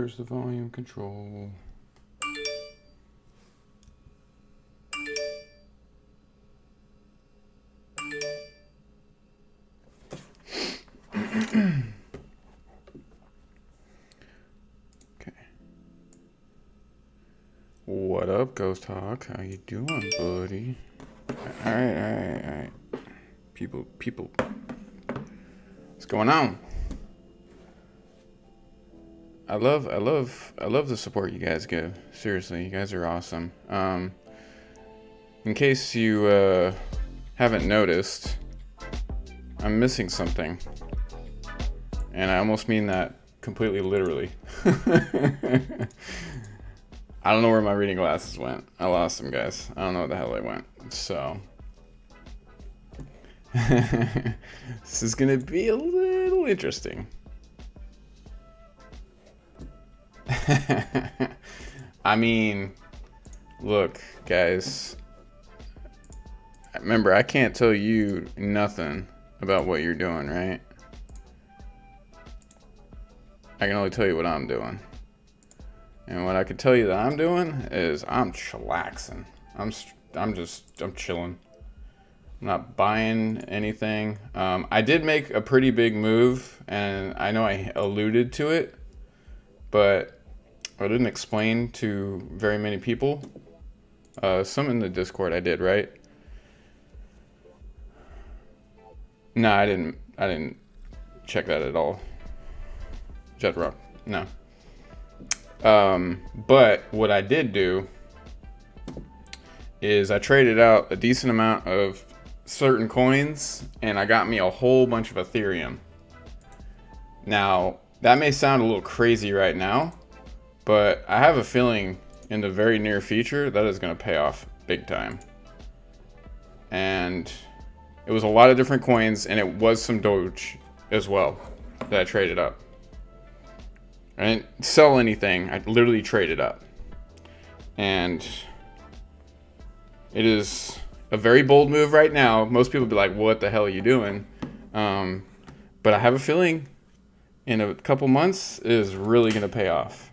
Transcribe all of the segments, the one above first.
Where's the volume control? Okay. What up, Ghost Hawk? How you doing, buddy? All right. People. What's going on? I love the support you guys give. Seriously, you guys are awesome. In case you haven't noticed, I'm missing something. And I almost mean that completely literally. I don't know where my reading glasses went. I lost them, guys. I don't know where the hell they went. So this is gonna be a little interesting. I mean, look, guys. Remember, I can't tell you nothing about what you're doing, right? I can only tell you what I'm doing. And what I can tell you that I'm doing is I'm chillaxing. I'm chilling. I'm not buying anything. I did make a pretty big move, and I know I alluded to it, but I didn't explain to very many people. Some in the Discord I did, right? No, I didn't check that at all. Jet Rock, no. But what I did do is I traded out a decent amount of certain coins, and I got me a whole bunch of Ethereum. Now, that may sound a little crazy right now, but I have a feeling in the very near future that is going to pay off big time. And it was a lot of different coins, and it was some Doge as well that I traded up. I didn't sell anything. I literally traded up. And it is a very bold move right now. Most people be like, what the hell are you doing? But I have a feeling in a couple months it is really going to pay off.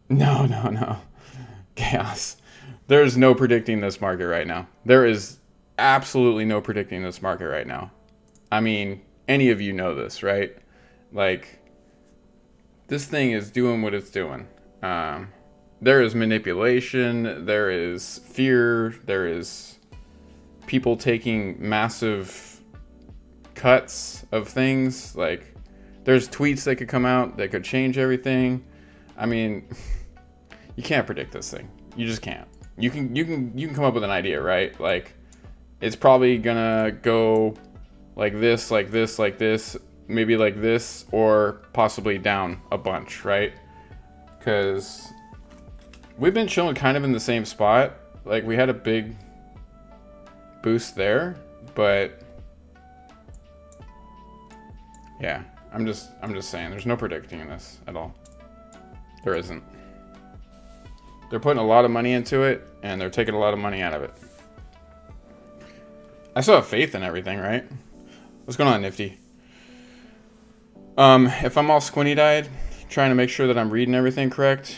No. Chaos. There's no predicting this market right now. There is absolutely no predicting this market right now. I mean, any of you know this, right? Like, this thing is doing what it's doing. There is manipulation, there is fear, there is people taking massive cuts of things. Like, there's tweets that could come out that could change everything. I mean, you can't predict this thing. You just can't. You can come up with an idea, right? Like, it's probably gonna go like this, maybe like this, or possibly down a bunch, right? Because we've been chilling kind of in the same spot. Like, we had a big boost there, but yeah, I'm just saying, there's no predicting this at all. There isn't. They're putting a lot of money into it, and they're taking a lot of money out of it. I still have faith in everything, right? What's going on, Nifty? If I'm all squinty-eyed, trying to make sure that I'm reading everything correct,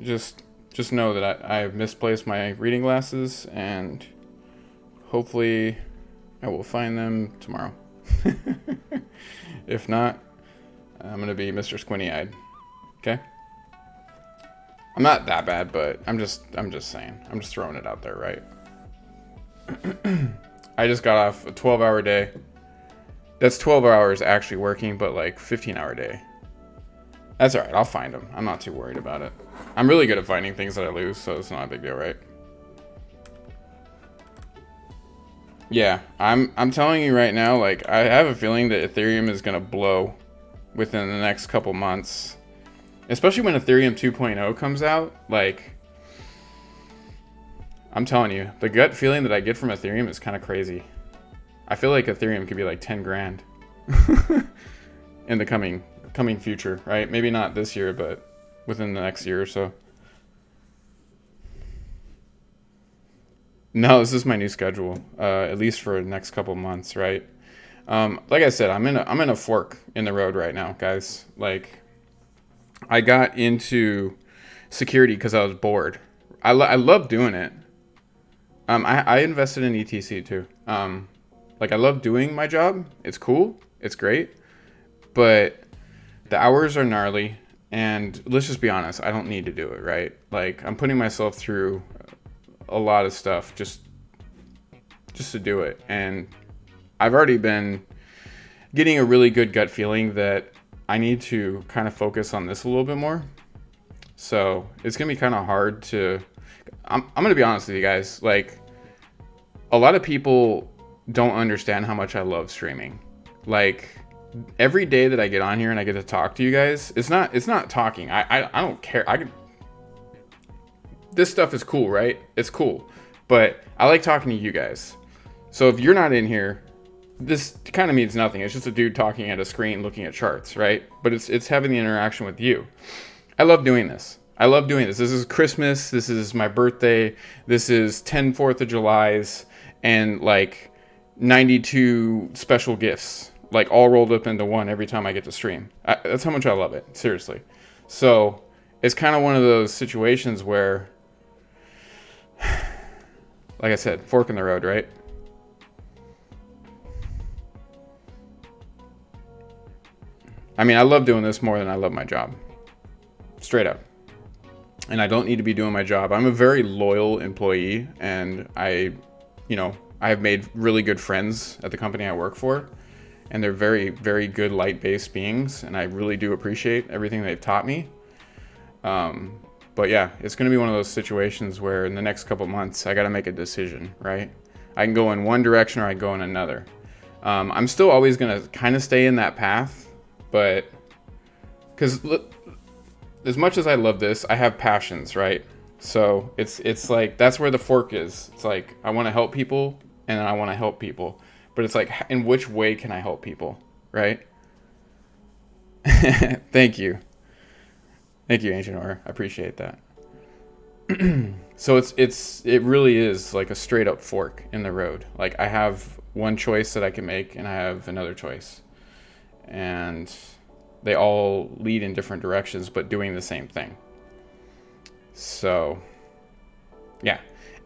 just know that I've misplaced my reading glasses, and hopefully I will find them tomorrow. If not, I'm gonna be Mr. Squinty-eyed. Okay? I'm not that bad, but I'm just saying. I'm just throwing it out there, right? I just got off a 12-hour day. That's 12 hours actually working, but like 15-hour day. That's alright, I'll find them. I'm not too worried about it. I'm really good at finding things that I lose, so it's not a big deal, right? Yeah, I'm telling you right now, like, I have a feeling that Ethereum is gonna blow within the next couple months. Especially when Ethereum 2.0 comes out. Like, I'm telling you, the gut feeling that I get from Ethereum is kind of crazy. I feel like Ethereum could be like 10 grand in the coming future, right? Maybe not this year, but within the next year or so. No, this is my new schedule, at least for the next couple months, right? Like I said, I'm in a fork in the road right now, guys. Like, I got into security because I was bored. I love doing it. I invested in ETC too. Like, I love doing my job. It's cool. It's great. But the hours are gnarly. And let's just be honest, I don't need to do it, right? Like, I'm putting myself through a lot of stuff just to do it. And I've already been getting a really good gut feeling that I need to kind of focus on this a little bit more. So it's going to be kind of hard to... I'm going to be honest with you guys. Like, a lot of people don't understand how much I love streaming. Like, every day that I get on here and I get to talk to you guys, it's not talking. I don't care. This stuff is cool, right? It's cool. But I like talking to you guys. So if you're not in here, this kind of means nothing. It's just a dude talking at a screen looking at charts, right? But it's having the interaction with you. I love doing this. This is Christmas. This is my birthday. This is 10 4th of Julys and like 92 special gifts, like all rolled up into one every time I get to stream. That's how much I love it. Seriously. So it's kind of one of those situations where, like I said, fork in the road, right? I mean, I love doing this more than I love my job. Straight up. And I don't need to be doing my job. I'm a very loyal employee, and I have made really good friends at the company I work for, and they're very, very good light-based beings, and I really do appreciate everything they've taught me. But yeah, it's going to be one of those situations where in the next couple months, I got to make a decision, right? I can go in one direction or I can go in another. I'm still always going to kind of stay in that path, but because as much as I love this, I have passions, right? So it's like, that's where the fork is. It's like, I want to help people and I want to help people, but it's like, in which way can I help people, right? Thank you, Ancient Aura. I appreciate that. So it really is like a straight up fork in the road. Like, I have one choice that I can make and I have another choice, and they all lead in different directions, but doing the same thing. So, yeah.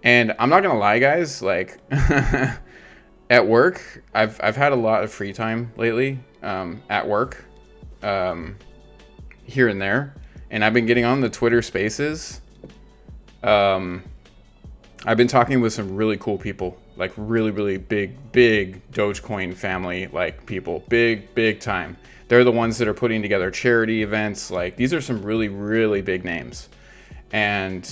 And I'm not gonna lie, guys, like, at work, I've had a lot of free time lately, at work, here and there. And I've been getting on the Twitter Spaces. I've been talking with some really cool people, like really, really big DogeCoin family, like people, big time. They're the ones that are putting together charity events. Like, these are some really, really big names. And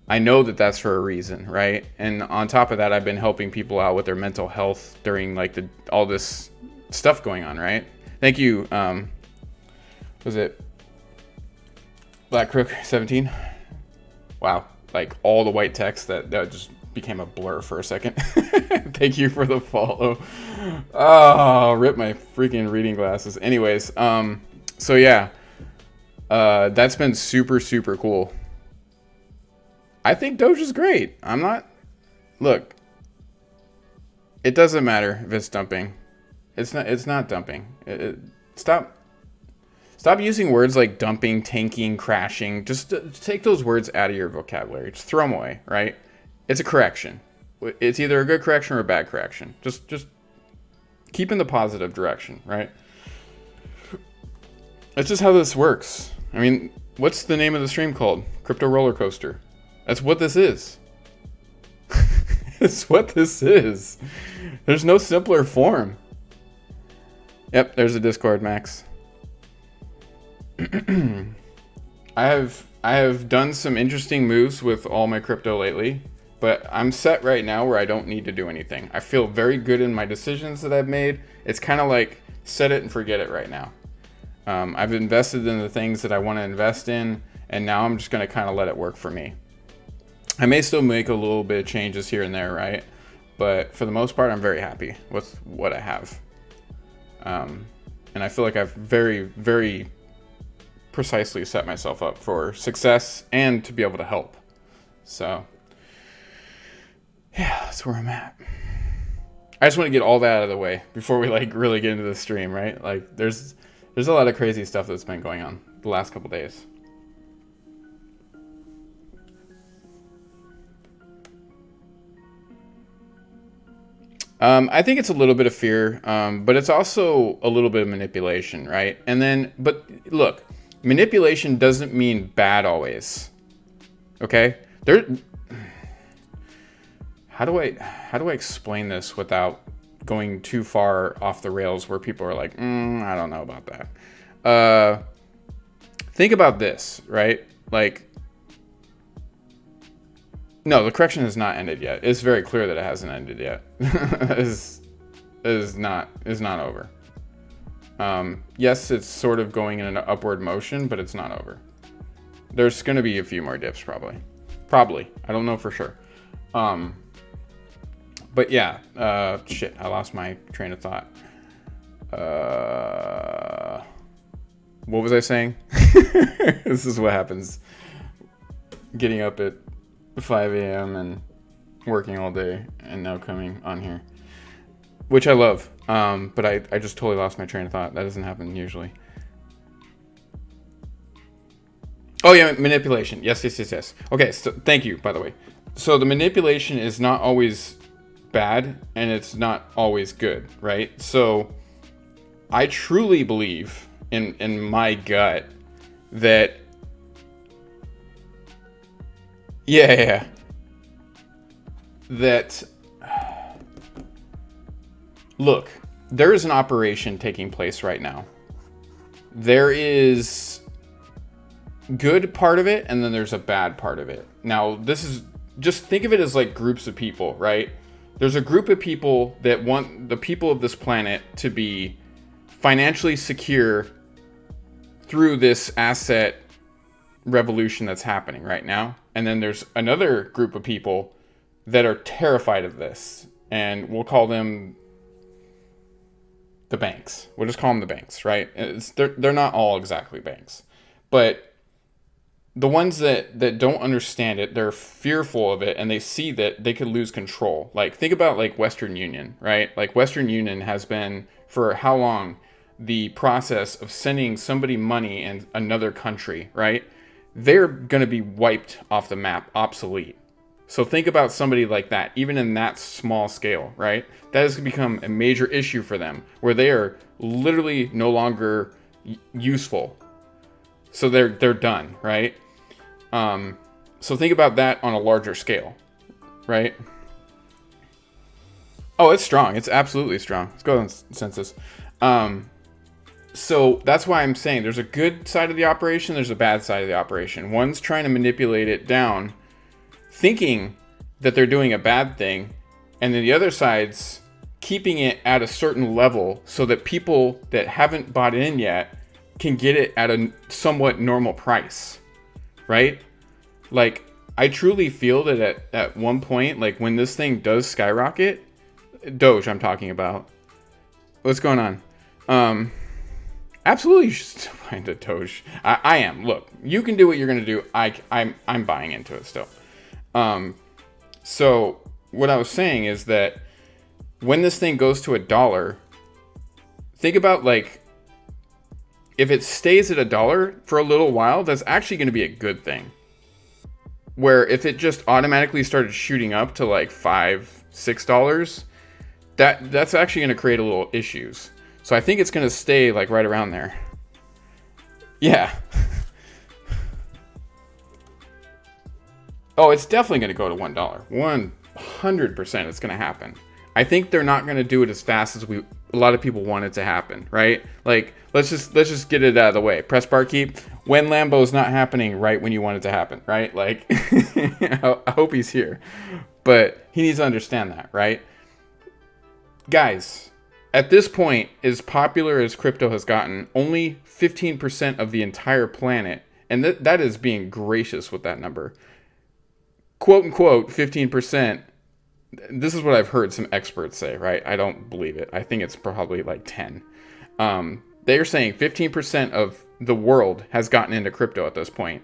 I know that that's for a reason, right? And on top of that, I've been helping people out with their mental health during like all this stuff going on, right? Thank you. Was it Black Crook 17? Wow. Like, all the white text that just became a blur for a second. Thank you for the follow. Oh, rip my freaking reading glasses. Anyways, so yeah, that's been super, super cool. I think Doge is great. Look, it doesn't matter if it's dumping. It's not dumping. Stop using words like dumping, tanking, crashing. Just take those words out of your vocabulary. Just throw them away, right? It's a correction. It's either a good correction or a bad correction. Just keep in the positive direction, right? That's just how this works. I mean, what's the name of the stream called? Crypto Roller Coaster. That's what this is. That's what this is. There's no simpler form. Yep, there's a Discord, Max. I have done some interesting moves with all my crypto lately, but I'm set right now where I don't need to do anything. I feel very good in my decisions that I've made. It's kind of like set it and forget it right now. I've invested in the things that I want to invest in, and now I'm just going to kind of let it work for me. I may still make a little bit of changes here and there, right? But for the most part, I'm very happy with what I have. And I feel like I've very, very precisely set myself up for success and to be able to help. So, yeah, that's where I'm at. I just want to get all that out of the way before we like really get into the stream, right? Like there's a lot of crazy stuff that's been going on the last couple days. I think it's a little bit of fear, but it's also a little bit of manipulation, right? And then, but look, manipulation doesn't mean bad always. Okay? How do I explain this without going too far off the rails where people are like, I don't know about that. Think about this, right? Like, no, the correction has not ended yet. It's very clear that it hasn't ended yet. is not over. Yes, it's sort of going in an upward motion, but it's not over. There's going to be a few more dips, probably. I don't know for sure. But yeah, shit, I lost my train of thought. What was I saying? This is what happens. Getting up at 5 a.m. and working all day and now coming on here. Which I love. But I just totally lost my train of thought. That doesn't happen usually. Oh yeah, manipulation. Yes. Okay, so thank you, by the way. So the manipulation is not always bad and it's not always good, right? So I truly believe in my gut that that look, there is an operation taking place right now. There is good part of it and then there's a bad part of it. Now, this is just think of it as like groups of people, right? There's a group of people that want the people of this planet to be financially secure through this asset revolution that's happening right now. And then there's another group of people that are terrified of this. And we'll call them the banks. We'll just call them the banks, right? They're not all exactly banks. But the ones that don't understand it, they're fearful of it, and they see that they could lose control. Like, think about, like, Western Union, right? Like, Western Union has been, for how long, the process of sending somebody money in another country, right? They're going to be wiped off the map, obsolete. So think about somebody like that, even in that small scale, right? That has become a major issue for them, where they are literally no longer useful. So they're done, right? So think about that on a larger scale, right? Oh, it's strong. It's absolutely strong. Let's go on census. So that's why I'm saying there's a good side of the operation, there's a bad side of the operation. One's trying to manipulate it down, thinking that they're doing a bad thing, and then the other side's keeping it at a certain level so that people that haven't bought in yet can get it at a somewhat normal price, right? Like, I truly feel that at one point, like when this thing does skyrocket, Doge I'm talking about. What's going on? Absolutely, you should still find a Doge. I am. Look, you can do what you're gonna do. I'm buying into it still. So what I was saying is that when this thing goes to $1, think about, like, if it stays at $1 for a little while, that's actually going to be a good thing. Where if it just automatically started shooting up to like $5, $6, that's actually going to create a little issues. So I think it's going to stay like right around there. Yeah. Oh, it's definitely going to go to $1. 100% it's going to happen. I think they're not going to do it as fast as a lot of people want it to happen, right? Like, let's just get it out of the way. Press bar keep. When Lambo's not happening right when you want it to happen, right? Like, I hope he's here. But he needs to understand that, right? Guys, at this point, as popular as crypto has gotten, only 15% of the entire planet, and that is being gracious with that number, quote unquote, 15%. This is what I've heard some experts say, right? I don't believe it. I think it's probably like 10. They're saying 15% of the world has gotten into crypto at this point.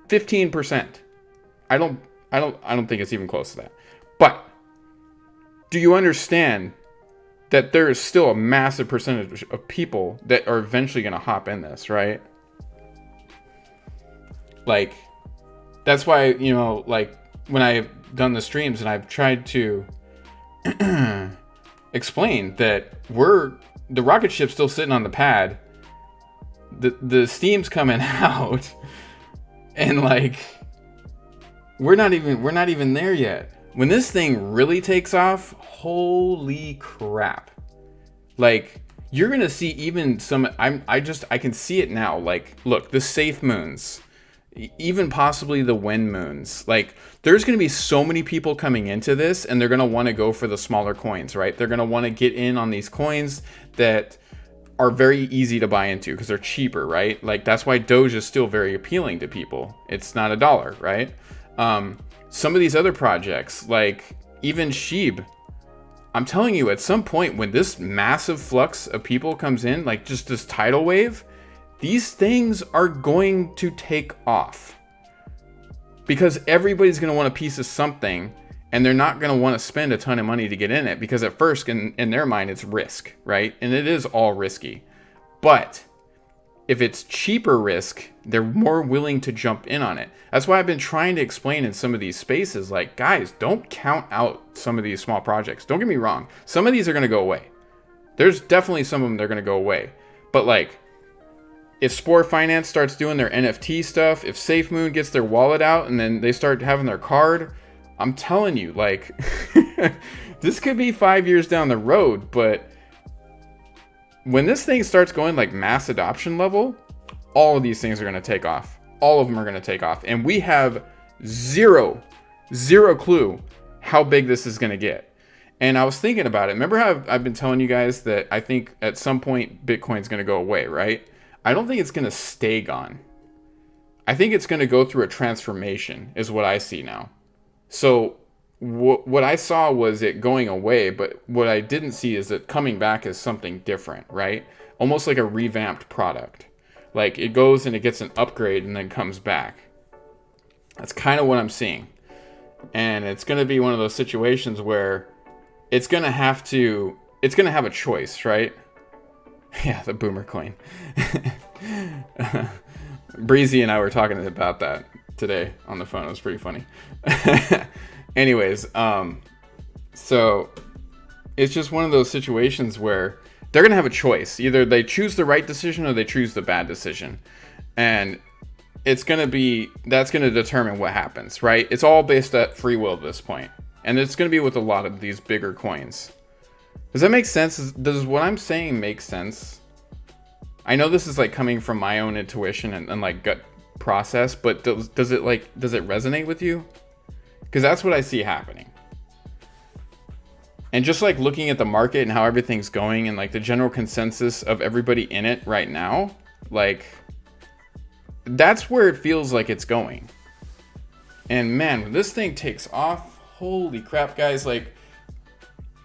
15%. I don't think it's even close to that. But do you understand that there is still a massive percentage of people that are eventually going to hop in this, right? Like, that's why, you know, like when I've done the streams and I've tried to explain that the rocket ship's still sitting on the pad, the steam's coming out, and like we're not even there yet. When this thing really takes off, holy crap. Like, you're gonna see even some, I can see it now. Like, look, the safe moons, even possibly the wind moons. Like, there's gonna be so many people coming into this, and they're gonna want to go for the smaller coins, right? They're gonna want to get in on these coins that are very easy to buy into because they're cheaper, right? Like, that's why Doge is still very appealing to people. It's not $1, right? Some of these other projects, like even Sheeb, I'm telling you, at some point when this massive flux of people comes in, like just this tidal wave, these things are going to take off because everybody's going to want a piece of something, and they're not going to want to spend a ton of money to get in it because at first in their mind it's risk, right? And it is all risky. But if it's cheaper risk, they're more willing to jump in on it. That's why I've been trying to explain in some of these spaces, like, guys, don't count out some of these small projects. Don't get me wrong. Some of these are going to go away. There's definitely some of them that are going to go away. But like, if Spore Finance starts doing their NFT stuff, if SafeMoon gets their wallet out and then they start having their card, I'm telling you, like, this could be 5 years down the road, but when this thing starts going like mass adoption level, all of these things are going to take off. All of them are going to take off. And we have zero clue how big this is going to get. And I was thinking about it. Remember how I've been telling you guys that I think at some point Bitcoin's going to go away, right? I don't think it's going to stay gone. I think it's going to go through a transformation is what I see now. So what I saw was it going away, but what I didn't see is it coming back as something different, right? Almost like a revamped product. Like, it goes and it gets an upgrade and then comes back. That's kind of what I'm seeing. And it's going to be one of those situations where it's going to have a choice, right? Yeah, the boomer coin. Breezy and I were talking about that today on the phone. It was pretty funny. Anyways, so it's just one of those situations where they're going to have a choice. Either they choose the right decision or they choose the bad decision. And that's going to determine what happens, right? It's all based at free will at this point. And it's going to be with a lot of these bigger coins. Does that make sense? Does what I'm saying make sense? I know this is like coming from my own intuition and like gut process, but does it resonate with you? Because that's what I see happening. And just like looking at the market and how everything's going and like the general consensus of everybody in it right now, like, that's where it feels like it's going. And man, when this thing takes off, holy crap, guys. Like,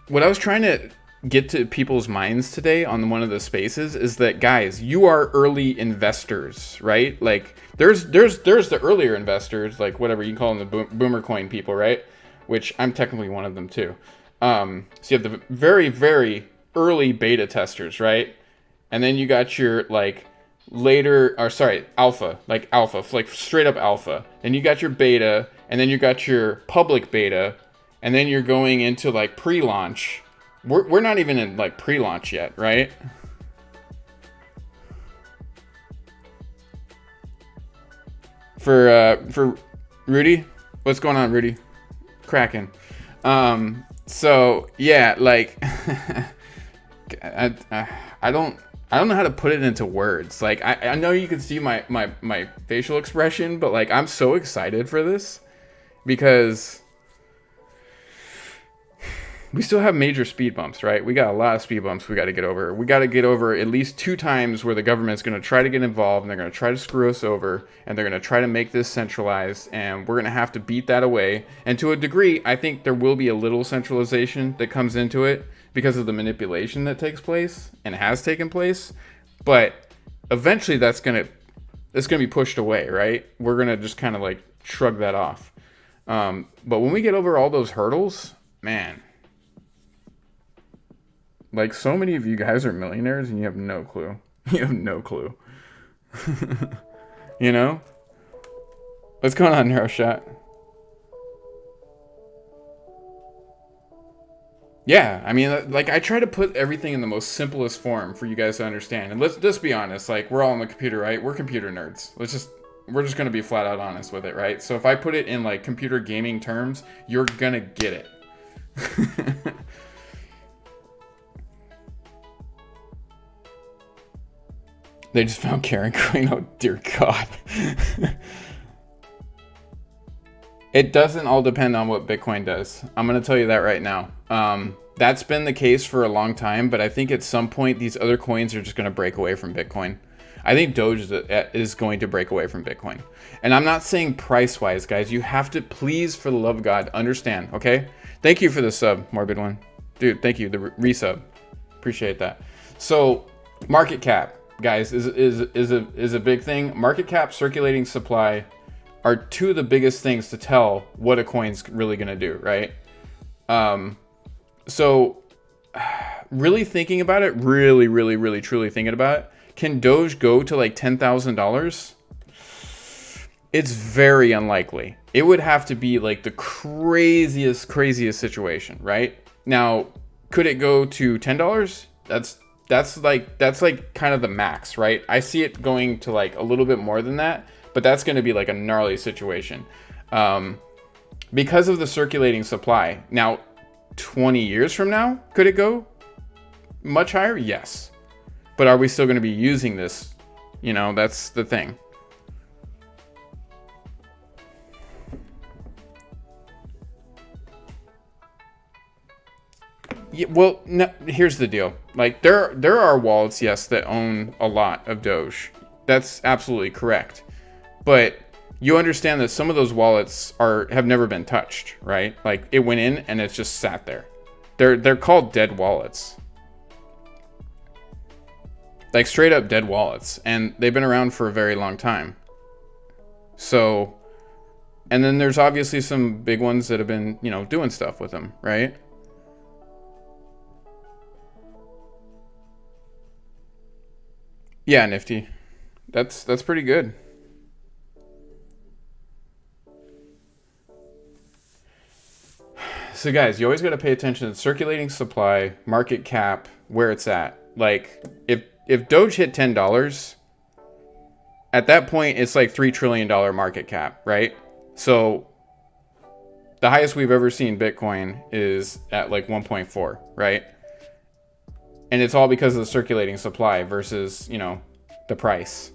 what I was trying to get to people's minds today on one of the spaces is that, guys, you are early investors, right? Like, there's the earlier investors, like whatever you call them, the boomer coin people, right? Which I'm technically one of them too. So you have the very, very early beta testers, right? And then you got your like alpha, like straight up alpha. And you got your beta, and then you got your public beta, and then you're going into like pre-launch. We're not even in like pre-launch yet, right? For Rudy, what's going on, Rudy? Cracking. So yeah, like I don't know how to put it into words. Like, I know you can see my facial expression, but like, I'm so excited for this because we still have major speed bumps, right? We got a lot of speed bumps we got to get over. We got to get over at least 2 times where the government's going to try to get involved, and they're going to try to screw us over, and they're going to try to make this centralized, and we're going to have to beat that away. And to a degree, I think there will be a little centralization that comes into it because of the manipulation that takes place and has taken place. But eventually that's going to be pushed away, right? We're going to just kind of like shrug that off. But when we get over all those hurdles, man, Like, so many of you guys are millionaires and you have no clue. You have no clue. You know? What's going on, NeuroShot? Yeah, I mean, like, I try to put everything in the most simplest form for you guys to understand. And let's just be honest, like, we're all on the computer, right? We're computer nerds. We're just gonna be flat out honest with it, right? So if I put it in, like, computer gaming terms, you're gonna get it. They just found Karen Queen. Oh, dear God. It doesn't all depend on what Bitcoin does. I'm going to tell you that right now. That's been the case for a long time, but I think at some point these other coins are just going to break away from Bitcoin. I think Doge is going to break away from Bitcoin. And I'm not saying price-wise, guys. You have to, please, for the love of God, understand, okay? Thank you for the sub, Morbid One. Dude, thank you, the resub. Appreciate that. So, market cap, guys, is a big thing. Market cap, circulating supply are two of the biggest things to tell what a coin's really going to do, right? So really thinking about it, really truly thinking about it, can Doge go to like $10,000? It's very unlikely. It would have to be like the craziest situation, right? Now, could it go to $10? That's like kind of the max, right? I see it going to like a little bit more than that, but that's going to be like a gnarly situation because of the circulating supply. Now, 20 years from now, could it go much higher? Yes. But are we still going to be using this? You know, that's the thing. Yeah, well, no, here's the deal. Like, there are wallets, yes, that own a lot of Doge. That's absolutely correct. But you understand that some of those wallets have never been touched, right? Like, it went in and it's just sat there. They're called dead wallets. Like, straight up dead wallets. And they've been around for a very long time. So, and then there's obviously some big ones that have been, you know, doing stuff with them, right? Yeah, Nifty. That's pretty good. So guys, you always got to pay attention to circulating supply, market cap, where it's at. Like, if Doge hit $10, at that point it's like $3 trillion market cap, right? So the highest we've ever seen Bitcoin is at like 1.4, right? And it's all because of the circulating supply versus, you know, the price.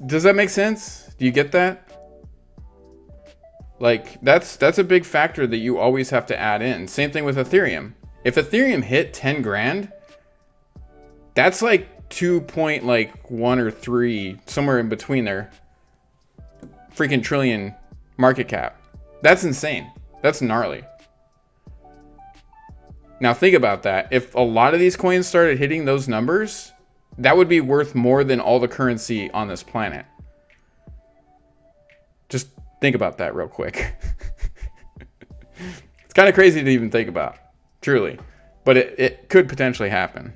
Does that make sense? Do you get that? Like, that's a big factor that you always have to add in. Same thing with Ethereum. If Ethereum hit 10 grand, that's like 2.1 or 3, somewhere in between there, freaking trillion market cap. That's insane. That's gnarly. Now think about that. If a lot of these coins started hitting those numbers, that would be worth more than all the currency on this planet. Just think about that real quick. It's kind of crazy to even think about, truly. But it could potentially happen.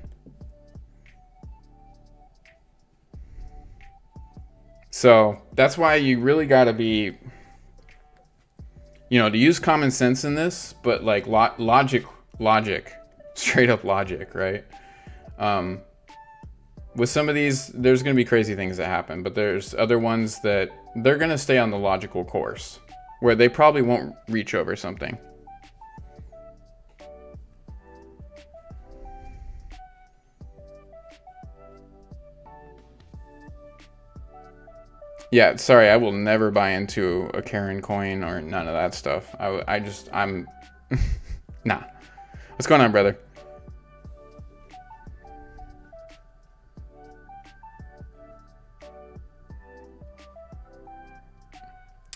So that's why you really got to be, you know, to use common sense in this, but like logic, straight up logic, right? With some of these, there's going to be crazy things that happen, but there's other ones that they're going to stay on the logical course, where they probably won't reach over something. Yeah, sorry, I will never buy into a Karen coin or none of that stuff. I'm nah. What's going on, brother?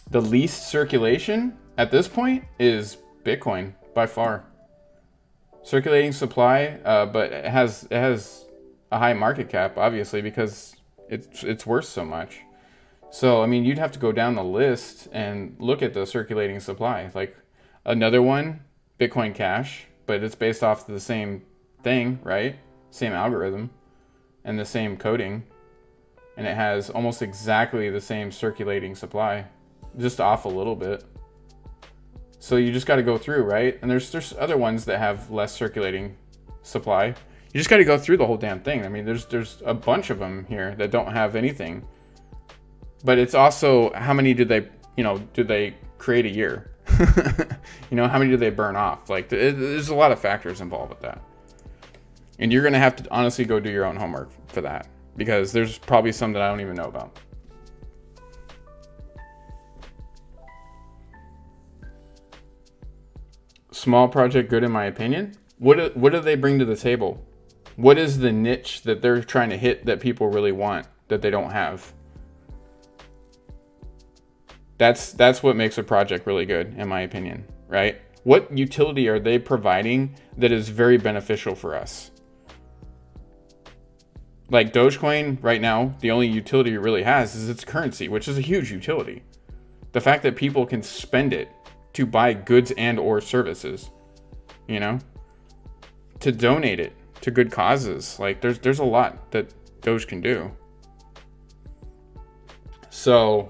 The least circulation at this point is Bitcoin by far. Circulating supply, but it has a high market cap, obviously, because it's worth so much. So, I mean, you'd have to go down the list and look at the circulating supply. Like another one, Bitcoin Cash, but it's based off the same thing, right? Same algorithm and the same coding. And it has almost exactly the same circulating supply, just off a little bit. So you just got to go through, right? And there's other ones that have less circulating supply. You just got to go through the whole damn thing. I mean, there's a bunch of them here that don't have anything. But it's also how many do they create a year? How many do they burn off? Like there's a lot of factors involved with that. And you're going to have to honestly go do your own homework for that, because there's probably some that I don't even know about. Small project good in my opinion. What do they bring to the table? What is the niche that they're trying to hit that people really want that they don't have? That's what makes a project really good, in my opinion, right? What utility are they providing that is very beneficial for us? Like Dogecoin right now, the only utility it really has is its currency, which is a huge utility. The fact that people can spend it to buy goods and or services, to donate it to good causes. Like there's a lot that Doge can do. So,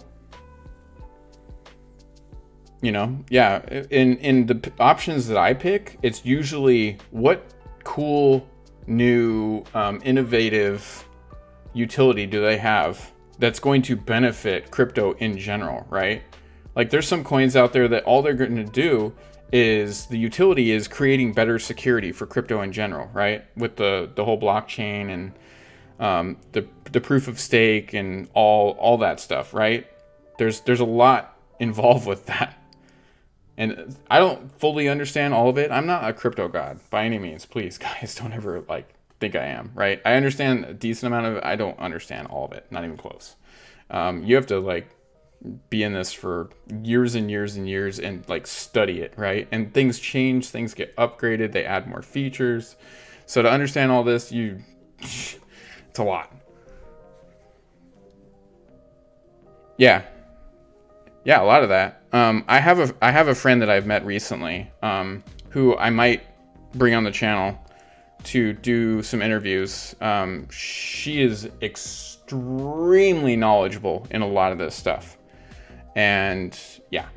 yeah, in the options that I pick, it's usually what cool new innovative utility do they have that's going to benefit crypto in general, right? Like there's some coins out there that all they're going to do is the utility is creating better security for crypto in general, right? With the whole blockchain and the proof of stake and all that stuff, right? There's a lot involved with that. And I don't fully understand all of it. I'm not a crypto god by any means. Please, guys, don't ever think I am, right? I understand a decent amount of it. I don't understand all of it, not even close. You have to be in this for years and years and years and study it, right? And things change, things get upgraded, they add more features. So to understand all this, it's a lot. Yeah, a lot of that. I have a friend that I've met recently, who I might bring on the channel to do some interviews. She is extremely knowledgeable in a lot of this stuff, and yeah,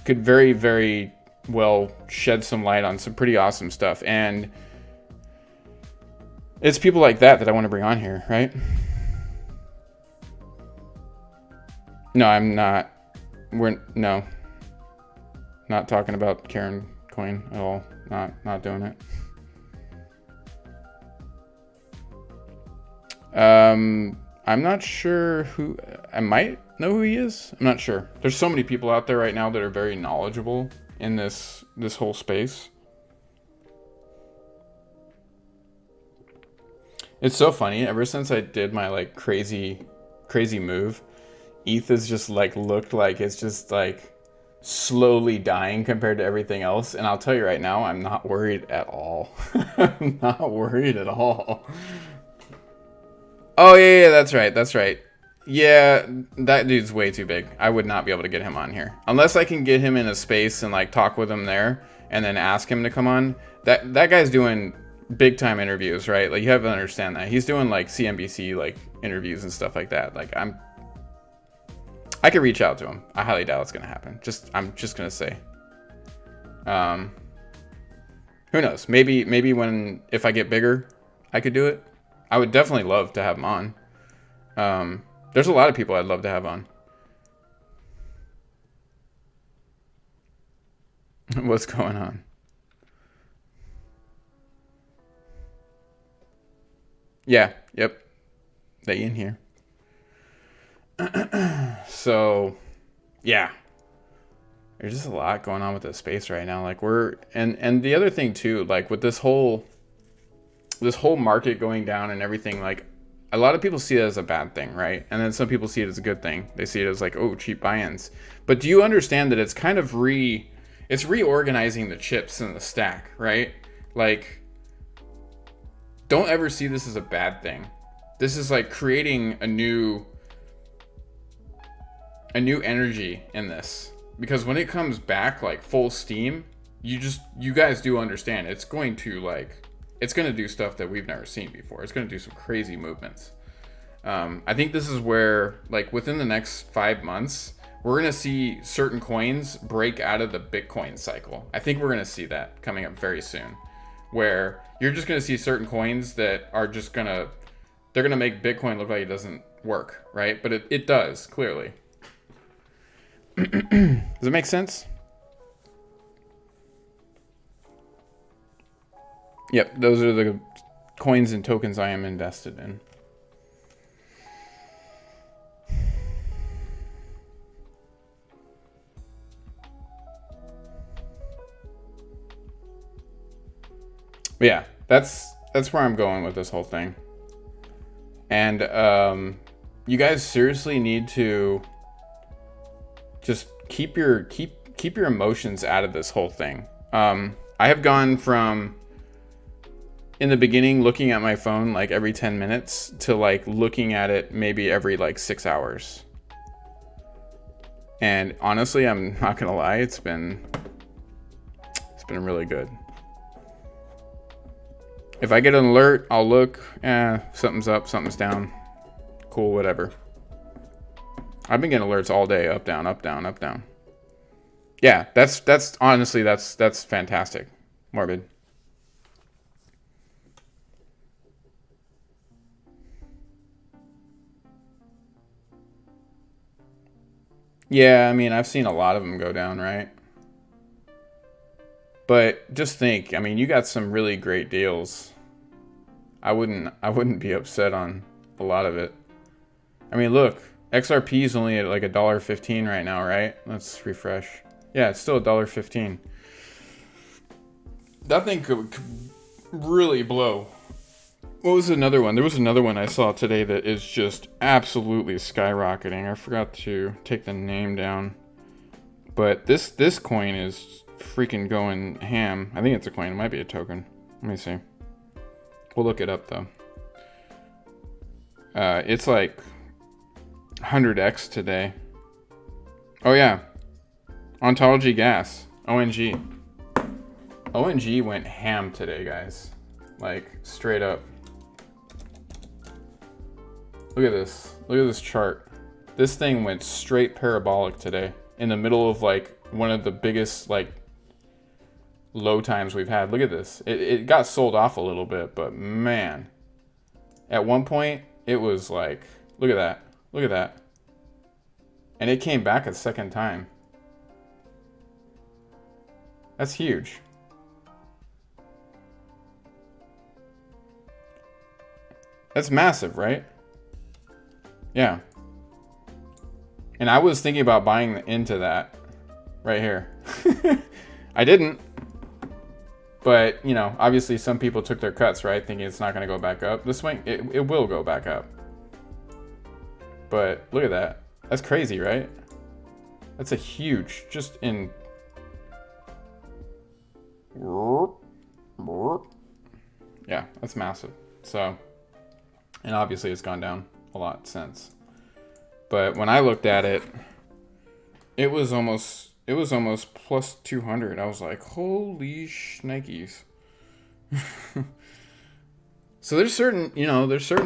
could very, very well shed some light on some pretty awesome stuff. And it's people like that I want to bring on here, right? No, I'm not. Not talking about Karen coin at all. Not doing it. I'm not sure who. I might know who he is. I'm not sure. There's so many people out there right now that are very knowledgeable in this whole space. It's so funny. Ever since I did my crazy move, ETH has just looked like it's just slowly dying compared to everything else. And I'll tell you right now, I'm not worried at all. I'm not worried at all. Oh yeah, that's right. Yeah, that dude's way too big. I would not be able to get him on here unless I can get him in a space and talk with him there and then ask him to come on. That guy's doing big time interviews, right? You have to understand that he's doing CNBC interviews and stuff like that. I could reach out to him. I highly doubt it's gonna happen. I'm just gonna say. Who knows? Maybe if I get bigger, I could do it. I would definitely love to have him on. There's a lot of people I'd love to have on. What's going on? Yeah. Yep. They in here. So, yeah. There's just a lot going on with this space right now. And the other thing too, with this whole market going down and everything, a lot of people see it as a bad thing, right? And then some people see it as a good thing. They see it as oh, cheap buy-ins. But do you understand that it's kind of it's reorganizing the chips in the stack, right? Don't ever see this as a bad thing. This is creating a new a new energy in this, because when it comes back like full steam, you guys do understand it's going to do stuff that we've never seen before. It's going to do some crazy movements. I think this is where, like, within the next 5 months, we're going to see certain coins break out of the Bitcoin cycle. I think we're going to see that coming up very soon, where you're just going to see certain coins that are just they're going to make Bitcoin look like it doesn't work, right? But it does, clearly. Does it make sense? Yep, those are the coins and tokens I am invested in. But yeah, that's where I'm going with this whole thing. And you guys seriously need to just keep your emotions out of this whole thing. I have gone from, in the beginning, looking at my phone like every 10 minutes to like looking at it maybe every like 6 hours. And honestly, I'm not gonna lie, it's been really good. If I get an alert, I'll look, something's up, something's down. Cool, whatever. I've been getting alerts all day, up, down, up, down, up, down. Yeah, that's honestly, that's fantastic. Morbid. Yeah, I mean, I've seen a lot of them go down, right? But just think, I mean, you got some really great deals. I wouldn't be upset on a lot of it. I mean, look, XRP is only at like $1.15 right now, right? Let's refresh. Yeah, it's still $1.15. That thing could really blow. What was another one? There was another one I saw today that is just absolutely skyrocketing. I forgot to take the name down. But this coin is freaking going ham. I think it's a coin. It might be a token. Let me see. We'll look it up though. It's like 100x today. Oh yeah. Ontology gas. ONG. ONG went ham today, guys. Like, straight up. Look at this. Look at this chart. This thing went straight parabolic today. In the middle of like one of the biggest like low times we've had. Look at this. It got sold off a little bit, but man. At one point, it was like, look at that. Look at that. And it came back a second time. That's huge. That's massive, right? Yeah. And I was thinking about buying into that right here. I didn't. But, you know, obviously some people took their cuts, right? Thinking it's not going to go back up. This swing, it will go back up. But look at that. That's crazy, right? That's a huge, just in... Yeah, that's massive. So, and obviously it's gone down a lot since. But when I looked at it, it was almost plus 200. I was like, holy shnikes. So there's certain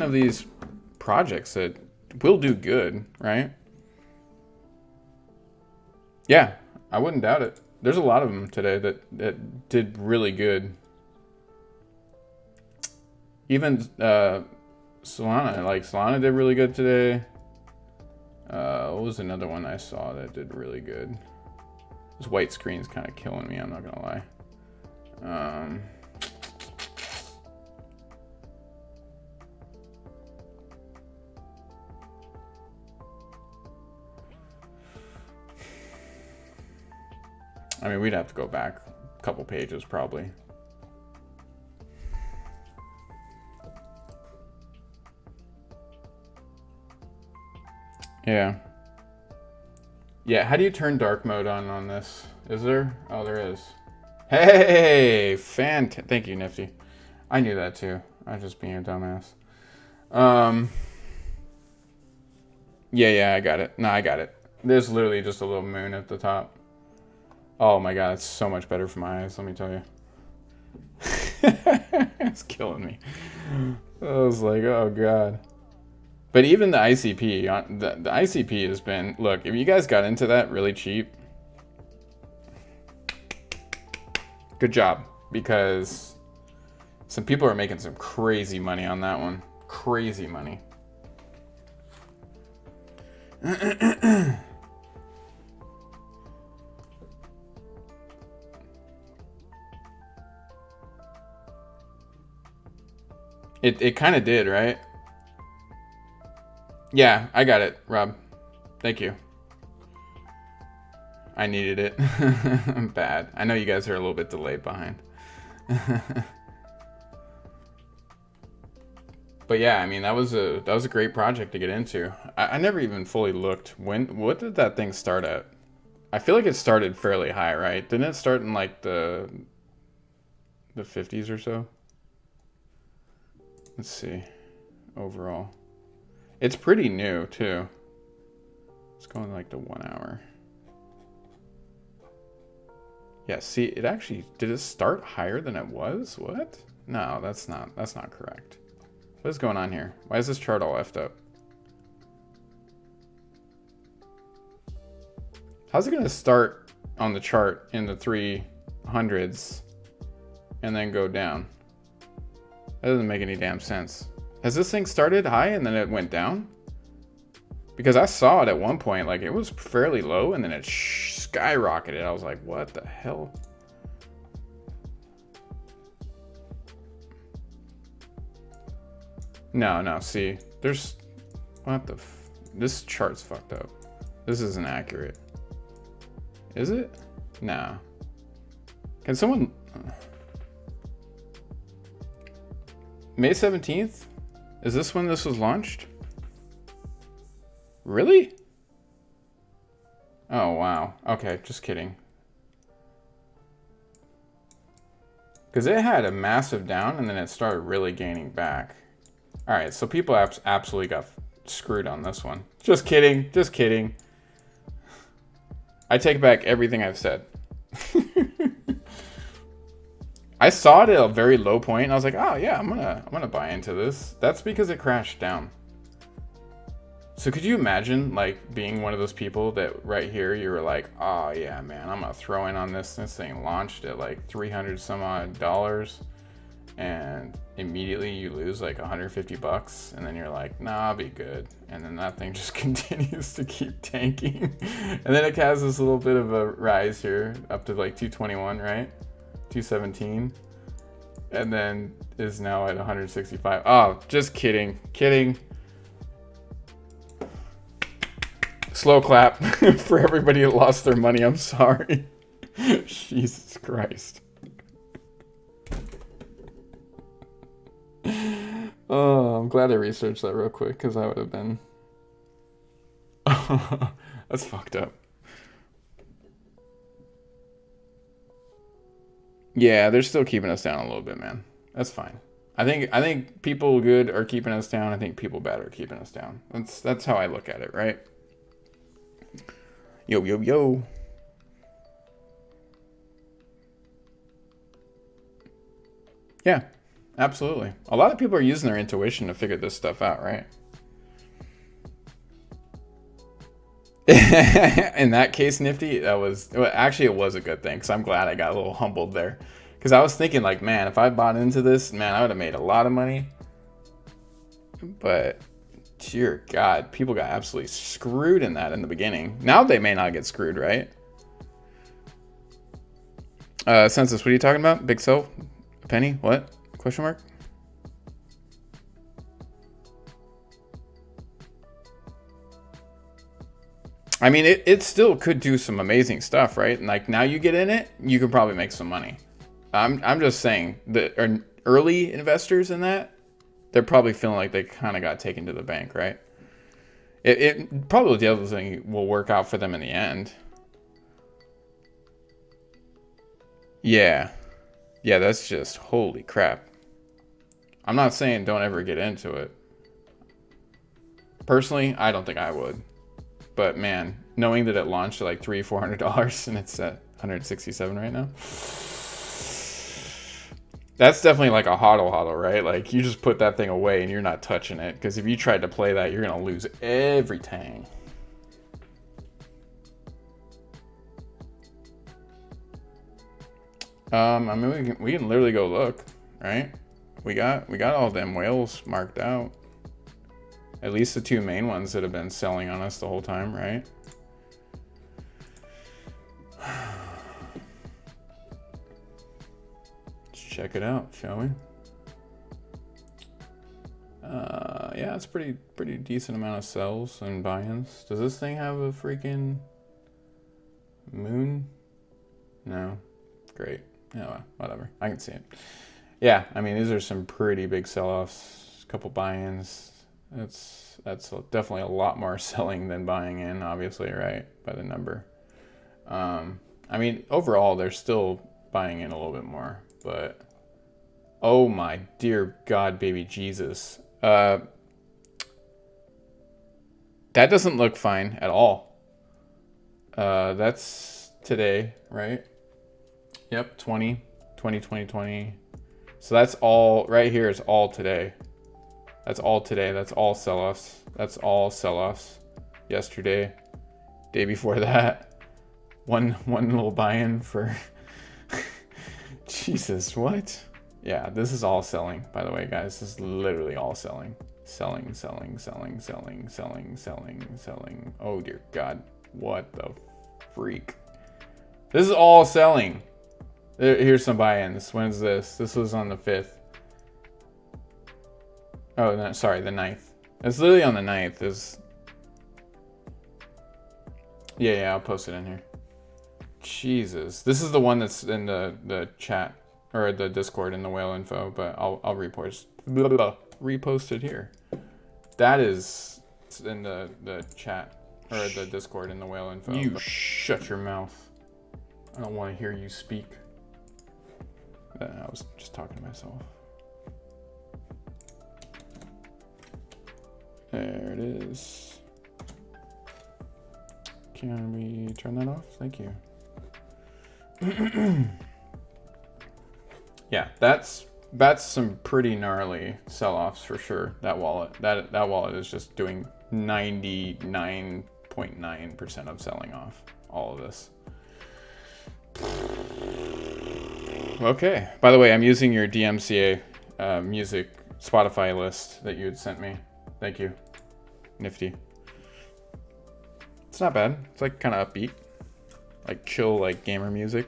of these projects that will do good, right? Yeah, I wouldn't doubt it. There's a lot of them today that did really good. Even Solana did really good today. What was another one I saw that did really good? This white screen's kind of killing me, I'm not gonna lie. I mean, we'd have to go back a couple pages probably. Yeah. Yeah, how do you turn dark mode on this? Is there? Oh, there is. Hey, thank you, Nifty. I knew that too. I was just being a dumbass. Yeah, I got it. No, I got it. There's literally just a little moon at the top. Oh my god, it's so much better for my eyes, let me tell you. It's killing me. I was like, oh god. But even the ICP, the ICP has been, look, if you guys got into that really cheap, good job, because some people are making some crazy money on that one. Crazy money. It kind of did, right? Yeah, I got it, Rob. Thank you. I needed it. I'm bad. I know you guys are a little bit delayed behind. But yeah, I mean, that was a great project to get into. I never even fully looked. What did that thing start at? I feel like it started fairly high, right? Didn't it start in like the 50s or so? Let's see. Overall. It's pretty new too. It's going like to 1 hour. Yeah, see, it actually, did it start higher than it was? What? No, that's not correct. What is going on here? Why is this chart all effed up? How's it gonna start on the chart in the 300s and then go down? That doesn't make any damn sense. Has this thing started high and then it went down? Because I saw it at one point, like it was fairly low and then it skyrocketed. I was like, what the hell? No, see, there's, what the, this chart's fucked up. This isn't accurate. Is it? Nah. Can someone, May 17th? Is this when this was launched? Really? Oh, wow. Okay, just kidding. Because it had a massive down and then it started really gaining back. All right, so people absolutely got screwed on this one. Just kidding, just kidding. I take back everything I've said. I saw it at a very low point and I was like, oh yeah, I'm gonna buy into this. That's because it crashed down. So could you imagine like being one of those people that right here you were like, oh yeah, man, I'm gonna throw in on this. This thing launched at like 300 some odd dollars and immediately you lose like 150 bucks and then you're like, nah, I'll be good. And then that thing just continues to keep tanking. And then it has this little bit of a rise here up to like 221, right? 217. And then is now at 165. Oh, just kidding. Kidding. Slow clap for everybody that lost their money. I'm sorry. Jesus Christ. Oh, I'm glad I researched that real quick because I would have been. That's fucked up. Yeah, they're still keeping us down a little bit, man. That's fine. I think people good are keeping us down. I think people bad are keeping us down. That's how I look at it, right? Yo, yo, yo. Yeah, absolutely. A lot of people are using their intuition to figure this stuff out, right? In that case, Nifty, that was, well, actually it was a good thing because I'm glad I got a little humbled there. Because I was thinking like, man, if I bought into this, man, I would have made a lot of money. But dear God, people got absolutely screwed in that in the beginning. Now they may not get screwed, right? Census, what are you talking about? Big Sell? A penny? What? Question mark? I mean, it still could do some amazing stuff, right? And like now you get in it, you could probably make some money. I'm just saying that early investors in that, they're probably feeling like they kind of got taken to the bank, right? It probably the other thing will work out for them in the end. Yeah. Yeah, that's just holy crap. I'm not saying don't ever get into it. Personally, I don't think I would. But man, knowing that it launched at like $300-400 and it's at 167 right now, that's definitely like a hodl, right? Like you just put that thing away and you're not touching it, because if you tried to play that, you're gonna lose everything. I mean, we can literally go look, right? We got all them whales marked out. At least the two main ones that have been selling on us the whole time, right? Let's check it out, shall we? Yeah, it's pretty decent amount of sells and buy-ins. Does this thing have a freaking moon? No. Great. Yeah, well, whatever. I can see it. Yeah, I mean, these are some pretty big sell-offs. A couple buy-ins. That's definitely a lot more selling than buying in, obviously, right? By the number. I mean, overall, they're still buying in a little bit more, but oh my dear God, baby Jesus. That doesn't look fine at all. That's today, right? Yep, 20. So that's all, right here is all today. That's all today. That's all sell-offs. That's all sell-offs. Yesterday, day before that, one little buy-in for Jesus, what? Yeah, this is all selling, by the way, guys. This is literally all selling. Selling. Oh dear God, what the freak? This is all selling. Here's some buy-ins. When's this? This was on the 5th. Oh, no, sorry, the 9th. It's literally on the 9th. Yeah, I'll post it in here. Jesus. This is the one that's in the chat, or the Discord in the whale info, but I'll repost it here. That is in the chat, or the Discord in the whale info. You shut your mouth. I don't want to hear you speak. I was just talking to myself. There it is. Can we turn that off? Thank you. Yeah, that's some pretty gnarly sell-offs for sure. That wallet is just doing 99.9% of selling off all of this. Okay. By the way, I'm using your DMCA music Spotify list that you had sent me. Thank you. Nifty. It's not bad. It's like kind of upbeat, like chill, like gamer music.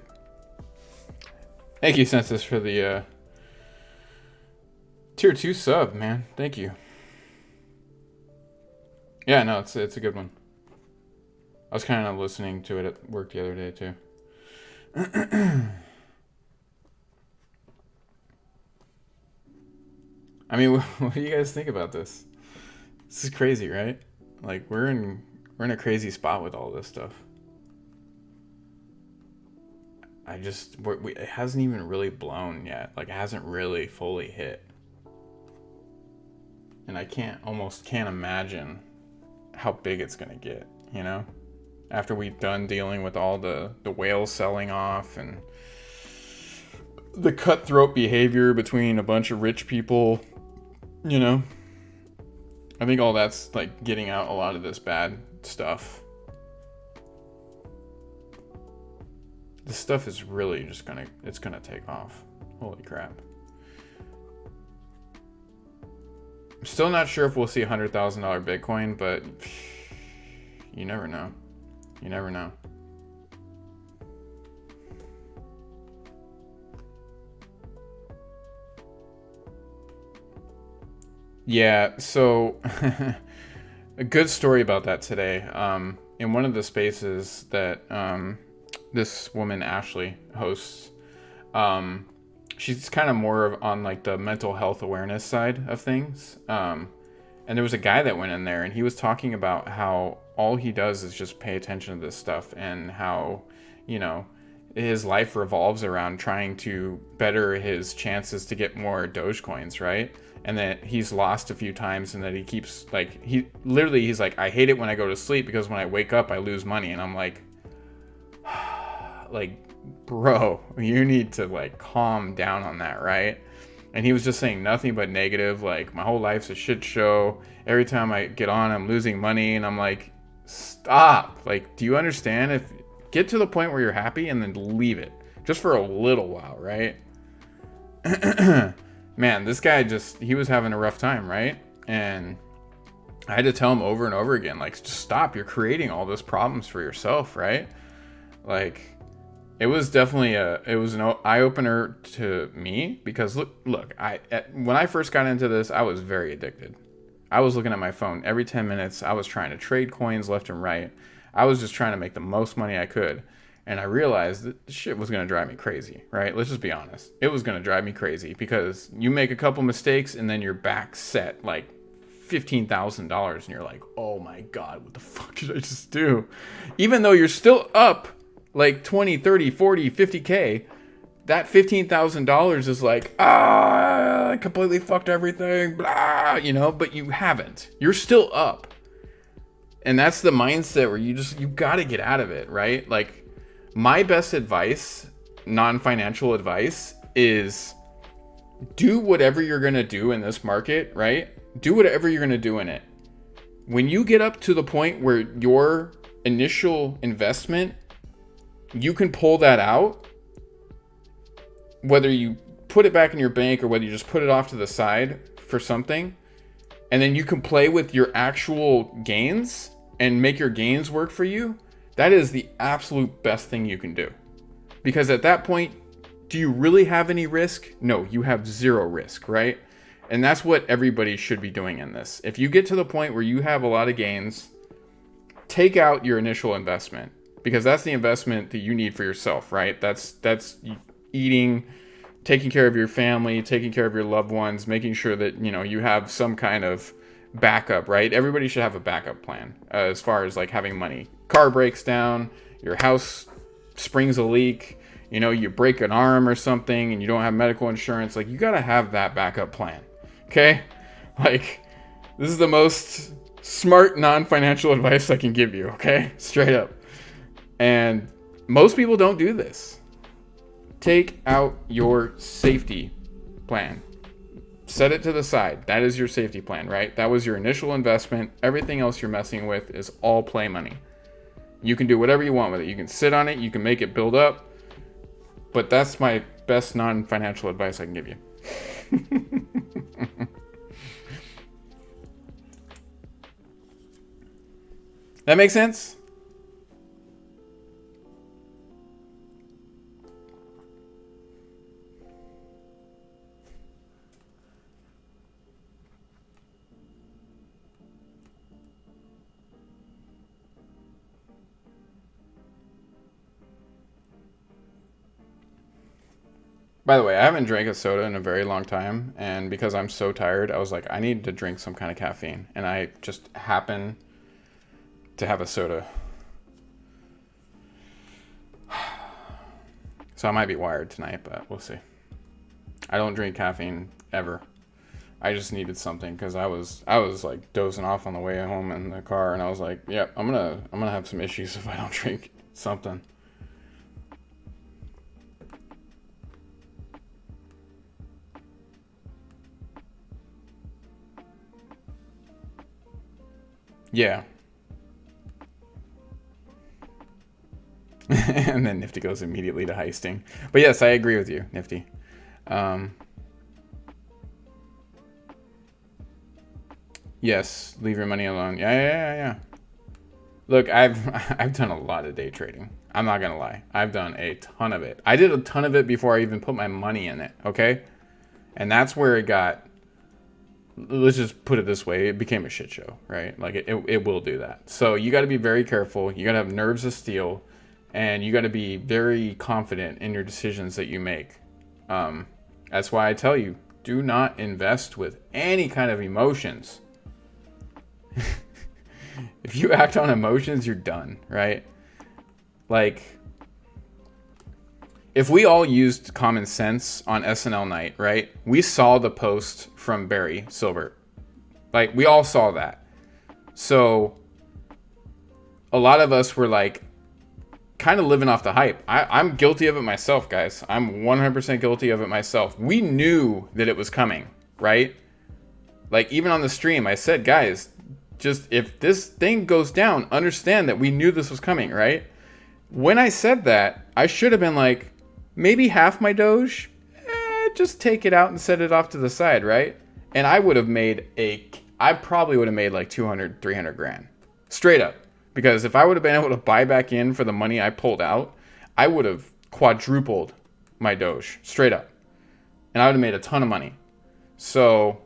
Thank you, Census, for the tier 2 sub, man. Thank you. Yeah, no, it's a good one. I was kind of listening to it at work the other day too. I mean, what do you guys think about this? This is crazy, right? Like we're in a crazy spot with all this stuff. It hasn't even really blown yet. Like it hasn't really fully hit. And I almost can't imagine how big it's gonna get, you know? After we've done dealing with all the whales selling off and the cutthroat behavior between a bunch of rich people, you know? I think all that's like getting out a lot of this bad stuff. This stuff is really just gonna take off. Holy crap. I'm still not sure if we'll see $100,000 Bitcoin, but you never know. You never know. Yeah, so a good story about that today. In one of the spaces that this woman Ashley hosts, she's kind of more on like the mental health awareness side of things. And there was a guy that went in there and he was talking about how all he does is just pay attention to this stuff and how, you know, his life revolves around trying to better his chances to get more Dogecoins, right? and that he's lost a few times, and that he keeps like, he's like, I hate it when I go to sleep because when I wake up I lose money. And I'm like, bro, you need to like calm down on that, right? And he was just saying nothing but negative, like, my whole life's a shit show, every time I get on I'm losing money. And I'm like, stop. Like, do you understand? If get to the point where you're happy and then leave it just for a little while, right? Man, this guy he was having a rough time, right? And I had to tell him over and over again, like, just stop. You're creating all those problems for yourself, right? Like, it was definitely an eye-opener to me, because look, when I first got into this, I was very addicted. I was looking at my phone every 10 minutes. I was trying to trade coins left and right. I was just trying to make the most money I could. And I realized that shit was going to drive me crazy, right? Let's just be honest. It was going to drive me crazy, because you make a couple mistakes and then you're back set like $15,000, and you're like, oh my God, what the fuck did I just do? Even though you're still up like 20, 30, 40, 50K, that $15,000 is like, I completely fucked everything, blah, but you haven't. You're still up. And that's the mindset where you got to get out of it, right? Like, my best advice, non-financial advice, is do whatever you're going to do in this market, right? Do whatever you're going to do in it. When you get up to the point where your initial investment, you can pull that out, whether you put it back in your bank or whether you just put it off to the side for something, and then you can play with your actual gains and make your gains work for you. That is the absolute best thing you can do. Because at that point, do you really have any risk? No, you have zero risk, right? And that's what everybody should be doing in this. If you get to the point where you have a lot of gains, take out your initial investment, because that's the investment that you need for yourself, right? That's eating, taking care of your family, taking care of your loved ones, making sure that, you have some kind of backup, right? Everybody should have a backup plan as far as like having money. Car breaks down, your house springs a leak, you break an arm or something and you don't have medical insurance. Like, you got to have that backup plan. Okay? Like, this is the most smart non-financial advice I can give you, okay? Straight up. And most people don't do this. Take out your safety plan. Set it to the side. That is your safety plan, right? That was your initial investment. Everything else you're messing with is all play money. You can do whatever you want with it. You can sit on it. You can make it build up. But that's my best non-financial advice I can give you. That makes sense? By the way, I haven't drank a soda in a very long time, and because I'm so tired, I was like, I need to drink some kind of caffeine, and I just happen to have a soda. So I might be wired tonight, but we'll see. I don't drink caffeine ever. I just needed something because I was like dozing off on the way home in the car, and I was like, yeah, I'm gonna have some issues if I don't drink something. Yeah. And then Nifty goes immediately to heisting. But yes, I agree with you, Nifty. Yes, leave your money alone. Yeah. Look, I've done a lot of day trading. I'm not gonna lie. I've done a ton of it. I did a ton of it before I even put my money in it, okay? And that's where it got, let's just put it this way, it became a shit show, right? Like it will do that. So you got to be very careful. You got to have nerves of steel, and you got to be very confident in your decisions that you make. That's why I tell you, do not invest with any kind of emotions. If you act on emotions, you're done, right? Like, if we all used common sense on SNL night, right? We saw the post from Barry Silbert. Like, we all saw that. So a lot of us were like kind of living off the hype. I'm guilty of it myself, guys. I'm 100% guilty of it myself. We knew that it was coming, right? Like, even on the stream, I said, guys, just if this thing goes down, understand that we knew this was coming, right? When I said that, I should have been like, maybe half my Doge, just take it out and set it off to the side, right? And I probably would have made like 200, 300 grand. Straight up. Because if I would have been able to buy back in for the money I pulled out, I would have quadrupled my Doge. Straight up. And I would have made a ton of money. So,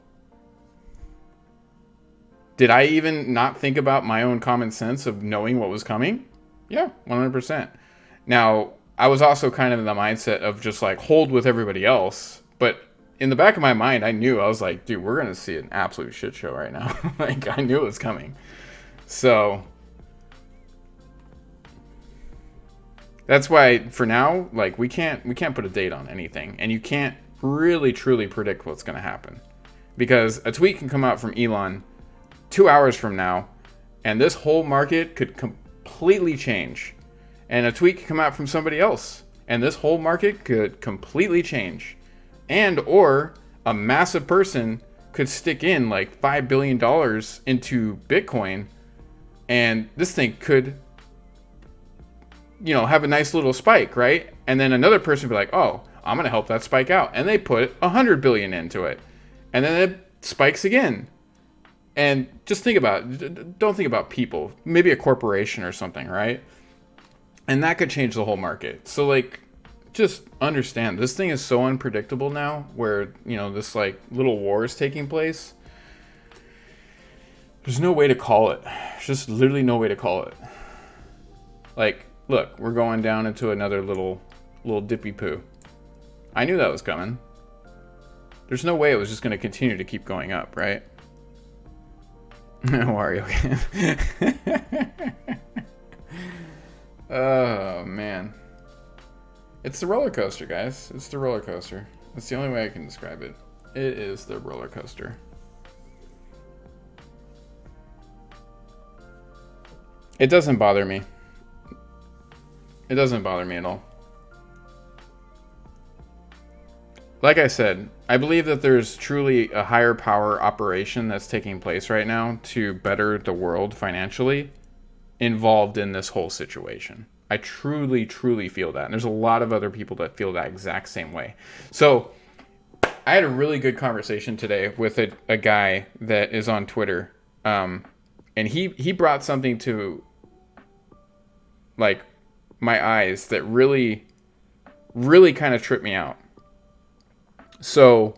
did I even not think about my own common sense of knowing what was coming? Yeah, 100%. Now, I was also kind of in the mindset of just like hold with everybody else. But in the back of my mind, I was like, dude, we're going to see an absolute shit show right now. Like, I knew it was coming. So that's why for now, like, we can't put a date on anything, and you can't really truly predict what's going to happen, because a tweet can come out from Elon 2 hours from now, and this whole market could completely change. And a tweet could come out from somebody else, and this whole market could completely change. And or a massive person could stick in like $5 billion into Bitcoin, and this thing could, have a nice little spike, right? And then another person would be like, oh, I'm going to help that spike out. And they put 100 billion into it. And then it spikes again. And just don't think about people, maybe a corporation or something, right? And that could change the whole market. So like, just understand, this thing is so unpredictable now, where, this like little war is taking place. There's no way to call it. There's just literally no way to call it. Like, look, we're going down into another little dippy poo. I knew that was coming. There's no way it was just going to continue to keep going up, right? Wario. Oh, man. It's the roller coaster, guys. It's the roller coaster. That's the only way I can describe it. It is the roller coaster. It doesn't bother me. It doesn't bother me at all. Like I said, I believe that there's truly a higher power operation that's taking place right now to better the world financially involved in this whole situation. I truly, truly feel that. And there's a lot of other people that feel that exact same way. So I had a really good conversation today with a guy that is on Twitter. And he brought something to like my eyes that really, really kind of tripped me out. So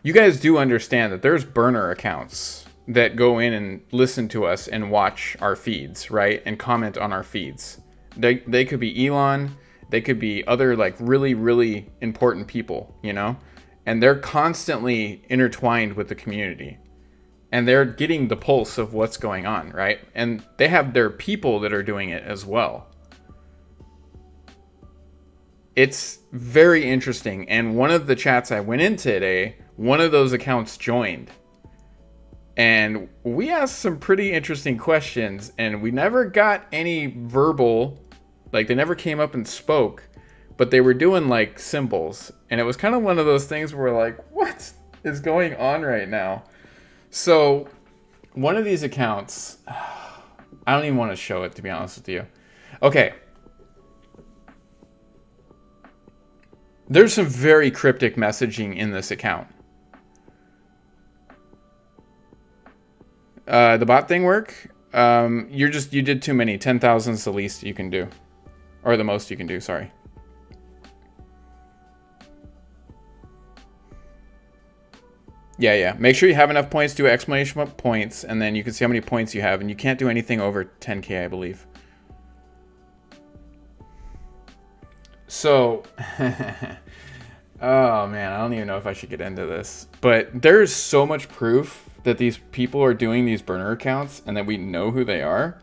you guys do understand that there's burner accounts that go in and listen to us and watch our feeds, right? And comment on our feeds. They could be Elon, they could be other like really, really important people, and they're constantly intertwined with the community, and they're getting the pulse of what's going on, right? And they have their people that are doing it as well. It's very interesting. And one of the chats I went in today, one of those accounts joined. And we asked some pretty interesting questions, and we never got any verbal, like they never came up and spoke, but they were doing like symbols. And it was kind of one of those things where we're like, what is going on right now? So one of these accounts, I don't even want to show it, to be honest with you. Okay. There's some very cryptic messaging in this account. The bot thing work? You did too many. 10,000 is the least you can do. Or the most you can do, sorry. Yeah. Make sure you have enough points, do exclamation points, and then you can see how many points you have. And you can't do anything over 10K, I believe. So, oh man, I don't even know if I should get into this. But there's so much proof that these people are doing these burner accounts and that we know who they are.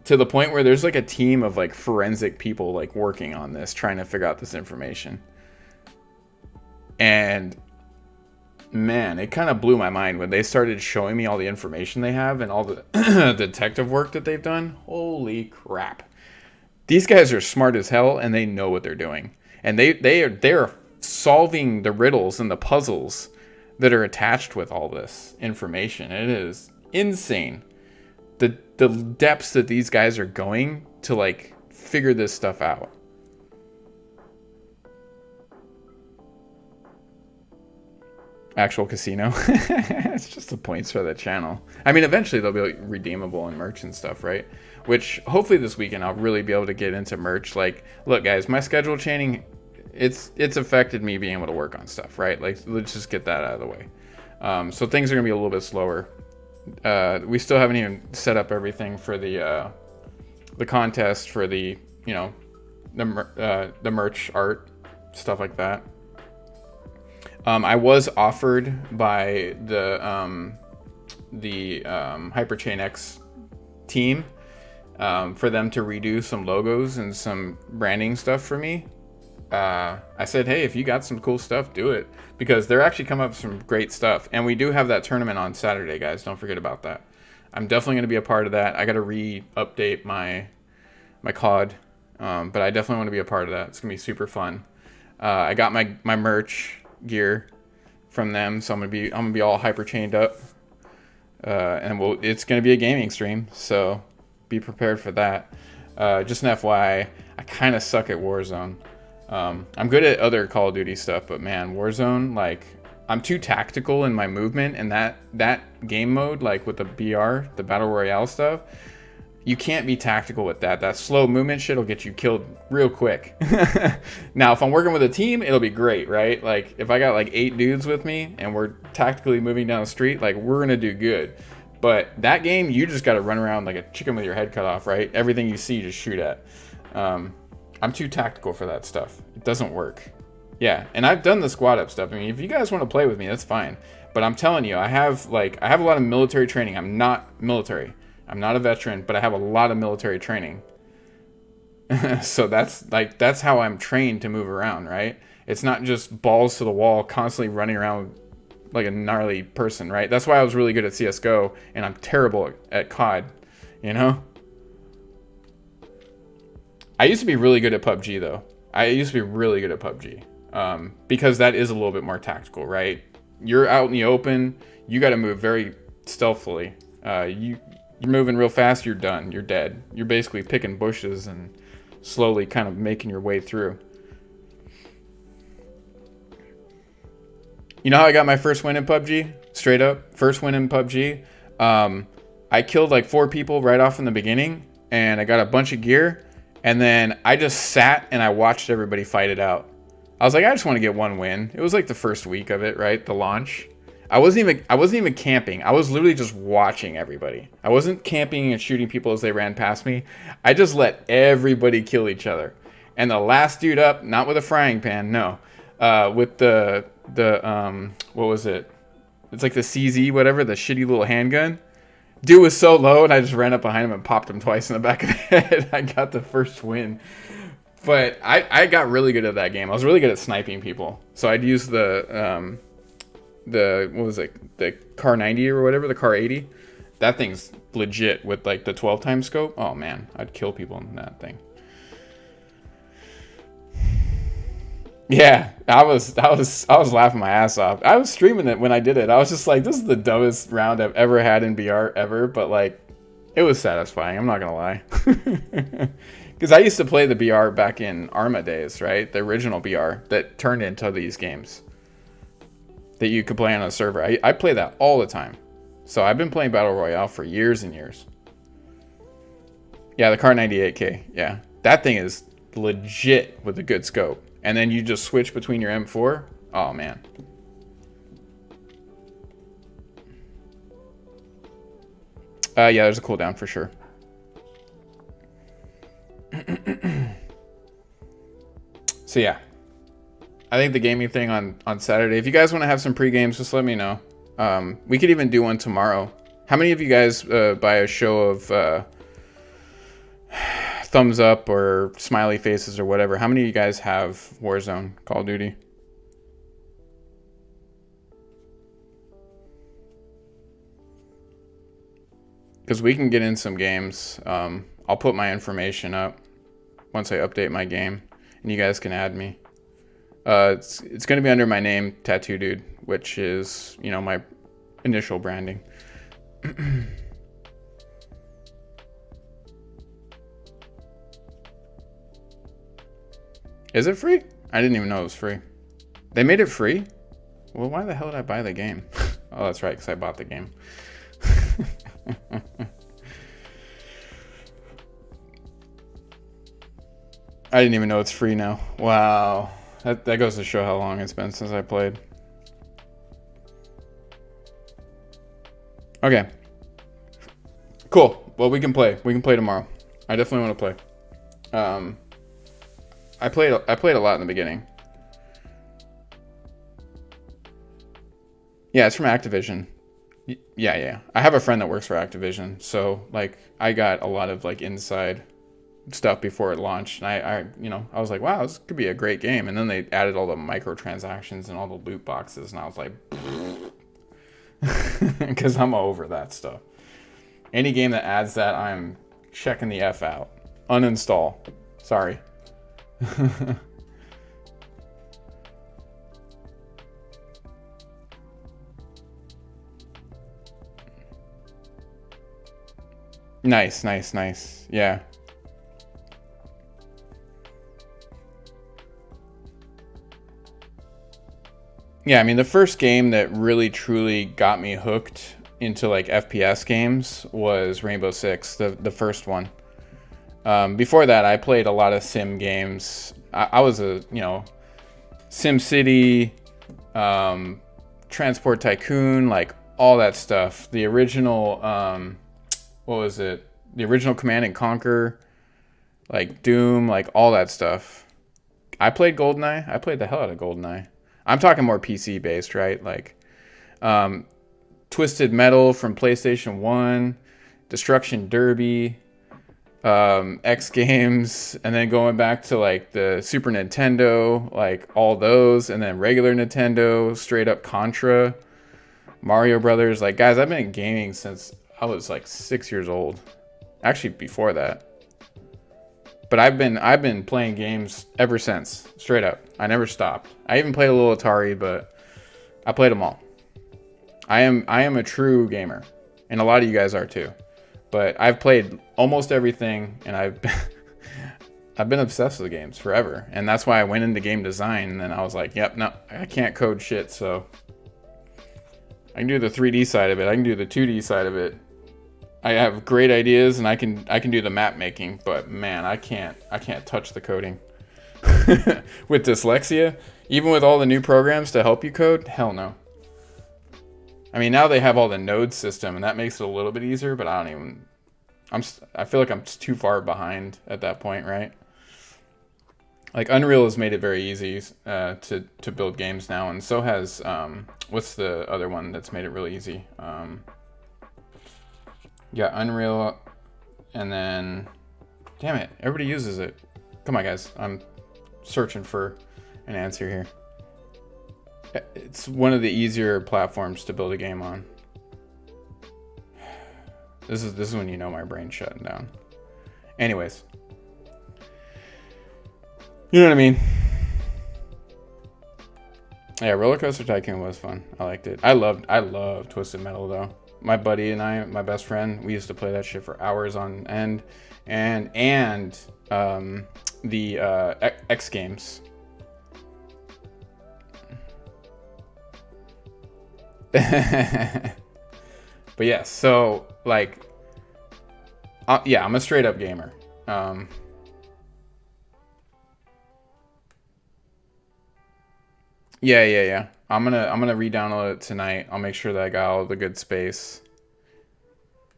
to the point where there's like a team of like forensic people like working on this, trying to figure out this information. And man, it kind of blew my mind when they started showing me all the information they have and all the detective work that they've done. Holy crap. These guys are smart as hell, and they know what they're doing. And they're solving the riddles and the puzzles that are attached with all this information. It is insane. The depths that these guys are going to like figure this stuff out. Actual casino. It's just the points for the channel. I mean, eventually they'll be like redeemable in merch and stuff, right? Which hopefully this weekend I'll really be able to get into merch. Like, look guys, my schedule chaining, it's affected me being able to work on stuff, right? Like, let's just get that out of the way. So things are gonna be a little bit slower. We still haven't even set up everything for the contest for the, you know, the merch art, stuff like that. I was offered by the Hyperchain X team for them to redo some logos and some branding stuff for me. I said, hey, if you got some cool stuff, do it, because they're actually coming up with some great stuff. And we do have that tournament on Saturday, guys. Don't forget about that. I'm definitely going to be a part of that. I got to re-update my COD, but I definitely want to be a part of that. It's going to be super fun. I got my merch gear from them, so I'm gonna be all hyper chained up, and it's gonna be a gaming stream, so be prepared for that. Just an FYI, I kind of suck at Warzone. I'm good at other Call of Duty stuff, but man, Warzone, like, I'm too tactical in my movement, and that game mode, like with the BR, the Battle Royale stuff, you can't be tactical with that. That slow movement shit will get you killed real quick. Now, if I'm working with a team, it'll be great, right? Like, if I got like 8 dudes with me and we're tactically moving down the street, like, we're gonna do good. But that game, you just gotta run around like a chicken with your head cut off, right? Everything you see, just shoot at. I'm too tactical for that stuff. It doesn't work. Yeah, and I've done the squad up stuff. I mean, if you guys want to play with me, that's fine. But I'm telling you, I have a lot of military training. I'm not military. I'm not a veteran, but I have a lot of military training. So that's how I'm trained to move around, right? It's not just balls to the wall, constantly running around like a gnarly person, right? That's why I was really good at CSGO, and I'm terrible at COD, you know? I used to be really good at PUBG, though. I used to be really good at PUBG, because that is a little bit more tactical, right? You're out in the open, you got to move very stealthily. You're moving real fast, you're done, you're dead. You're basically picking bushes and slowly kind of making your way through. You know how I got my first win in PUBG? Straight up, first win in PUBG. I killed like 4 people right off in the beginning, and I got a bunch of gear, and then I just sat and I watched everybody fight it out. I was like, I just want to get 1 win. It was like the first week of it, right? The launch. I wasn't even camping. I was literally just watching everybody. I wasn't camping and shooting people as they ran past me. I just let everybody kill each other. And the last dude up, not with a frying pan, no, with the what was it? It's like the CZ, whatever, the shitty little handgun. Dude was so low, and I just ran up behind him and popped him twice in the back of the head. I got the first win. But I got really good at that game. I was really good at sniping people. So I'd use the what was it, the Car 90 or whatever, the Car 80. That thing's legit with like the 12 times scope. Oh man, I'd kill people in that thing. Yeah, I was laughing my ass off. I was streaming it when I did it. I was just like, this is the dumbest round I've ever had in BR ever, but like, it was satisfying. I'm not gonna lie. Because I used to play the BR back in Arma days, right? The original BR that turned into these games that you could play on a server. I play that all the time. So I've been playing Battle Royale for years and years. Yeah, the Car 98K. Yeah, that thing is legit with a good scope. And then you just switch between your M4. Oh, man. Yeah, there's a cooldown for sure. So, yeah. I think the gaming thing on Saturday. If you guys want to have some pre-games, just let me know. We could even do one tomorrow. How many of you guys buy a show of thumbs up or smiley faces or whatever. How many of you guys have Warzone, Call of Duty? Because we can get in some games. I'll put my information up once I update my game, and you guys can add me. It's going to be under my name, Tattoo Dude, which is, you know, my initial branding. Is it free? I didn't even know it was free. They made it free? Well, why the hell did I buy the game? Oh, that's right, because I bought the game. I didn't even know it's free now. Wow. That goes to show how long it's been since I played. Okay. Cool. Well, we can play. We can play tomorrow. I definitely want to play. I played a lot in the beginning. Yeah, it's from Activision. Yeah. I have a friend that works for Activision, so like I got a lot of like inside stuff before it launched, and I was like, wow, this could be a great game. And then they added all the microtransactions and all the loot boxes, and I was like, because I'm over that stuff. Any game that adds that, I'm checking the F out. Uninstall. Sorry. Nice. Yeah. Yeah, I mean, the first game that really truly got me hooked into like FPS games was Rainbow Six, the first one. Before that, I played a lot of sim games. I was a, Sim City, Transport Tycoon, like all that stuff. The original, what was it? The original Command and Conquer, like Doom, like all that stuff. I played GoldenEye. I played the hell out of GoldenEye. I'm talking more PC based, right? Like Twisted Metal from PlayStation 1, Destruction Derby, X Games, and then going back to like the Super Nintendo, like all those, and then regular Nintendo, straight up Contra, Mario Brothers. Like, guys, I've been gaming since I was like 6 years old. Actually, before that. But I've been playing games ever since, straight up. I never stopped. I even played a little Atari, but I played them all. I am a true gamer, and a lot of you guys are too. But I've played almost everything, and I've been obsessed with games forever. And that's why I went into game design, and then I was like, yep, no, I can't code shit, so I can do the 3D side of it. I can do the 2D side of it. I have great ideas, and I can do the map making, but man, I can't touch the coding. With dyslexia, even with all the new programs to help you code, hell no. I mean, now they have all the node system, and that makes it a little bit easier, but I feel like I'm too far behind at that point, right? Like Unreal has made it very easy to build games now, and so has what's the other one that's made it really easy? Yeah, Unreal, and then, damn it, everybody uses it. Come on, guys, I'm searching for an answer here. It's one of the easier platforms to build a game on. This is when you know my brain's shutting down. Anyways, you know what I mean? Yeah, Roller Coaster Tycoon was fun. I liked it. I love Twisted Metal though. My buddy and I, my best friend, we used to play that shit for hours on end, and the X Games. But yeah, so like, yeah, I'm a straight up gamer. Yeah. I'm gonna re-download it tonight. I'll make sure that I got all the good space.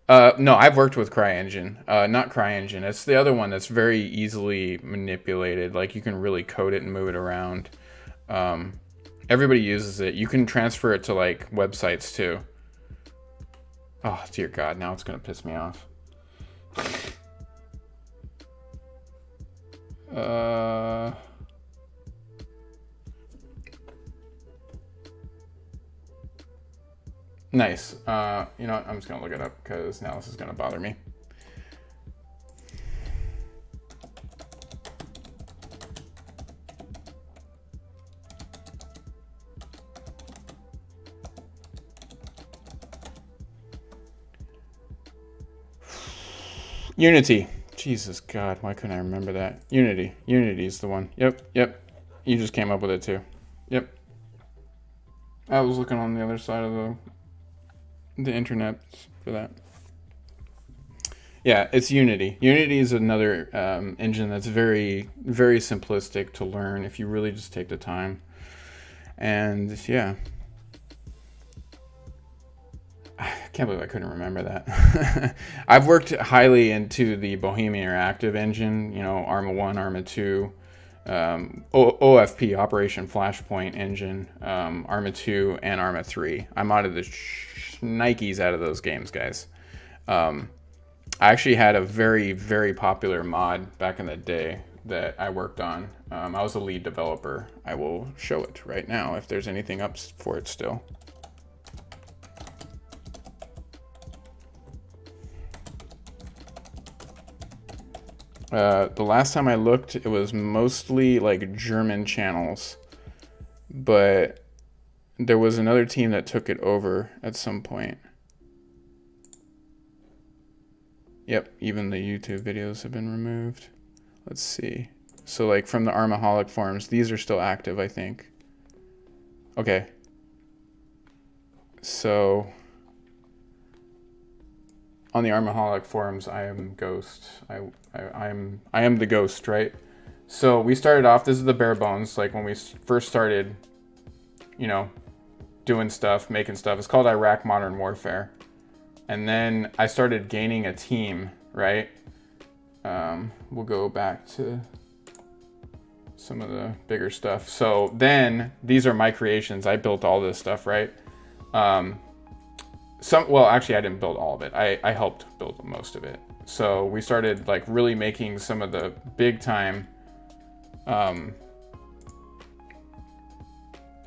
No, I've worked with CryEngine. Not CryEngine. It's the other one that's very easily manipulated. Like, you can really code it and move it around. Everybody uses it. You can transfer it to like websites too. Oh dear God! Now it's gonna piss me off. Nice. You know what? I'm just going to look it up because now this is going to bother me. Unity. Jesus God, why couldn't I remember that? Unity. Unity is the one. Yep. You just came up with it too. Yep. I was looking on the other side of the internet for that. Yeah, it's Unity. Unity is another engine that's very, very simplistic to learn if you really just take the time. And yeah. I can't believe I couldn't remember that. I've worked highly into the Bohemian Interactive engine, you know, Arma 1, Arma 2, OFP, Operation Flashpoint engine, Arma 2, and Arma 3. I'm out of the Nikes out of those games, guys. I actually had a very, very popular mod back in the day that I worked on. I was a lead developer. I will show it right now if there's anything up for it still. The last time I looked, it was mostly like German channels, but there was another team that took it over at some point. Yep, even the YouTube videos have been removed. Let's see. So like from the Armaholic forums, these are still active, I think. Okay. So on the Armaholic forums, I am Ghost. I am the Ghost, right? So we started off, this is the bare bones, like when we first started, you know, doing stuff, making stuff. It's called Iraq Modern Warfare. And then I started gaining a team, right? We'll go back to some of the bigger stuff. So then these are my creations. I built all this stuff, right? Well, actually I didn't build all of it. I helped build most of it. So we started like really making some of the big time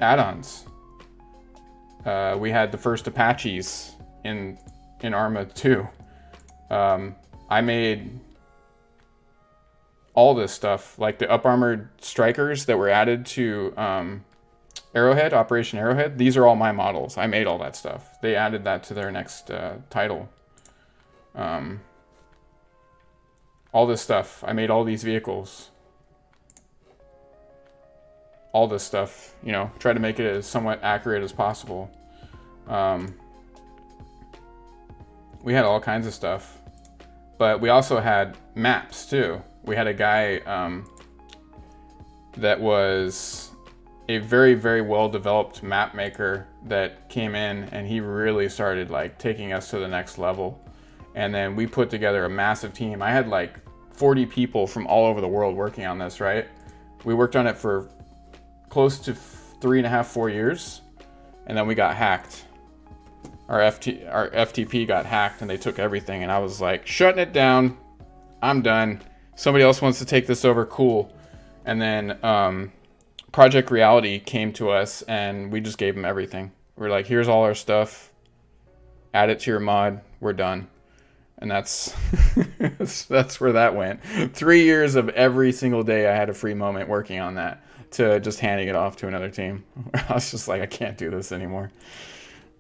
add-ons. We had the first Apaches in Arma 2. I made all this stuff, like the up armored strikers that were added to Arrowhead, Operation Arrowhead. These are all my models. I made all that stuff. They added that to their next title. All this stuff. I made all these vehicles. All this stuff, you know, try to make it as somewhat accurate as possible. We had all kinds of stuff, but we also had maps too. We had a guy that was a very, very well-developed map maker that came in, and he really started like taking us to the next level. And then we put together a massive team. I had like 40 people from all over the world working on this, right? We worked on it for close to 3.5, 4 years, and then we got hacked. Our FTP got hacked, and they took everything, and I was like, shutting it down. I'm done. Somebody else wants to take this over, cool. And then Project Reality came to us, and we just gave them everything. We're like, here's all our stuff. Add it to your mod. We're done. And that's that's where that went. 3 years of every single day I had a free moment working on that, to just handing it off to another team. I was just like, I can't do this anymore.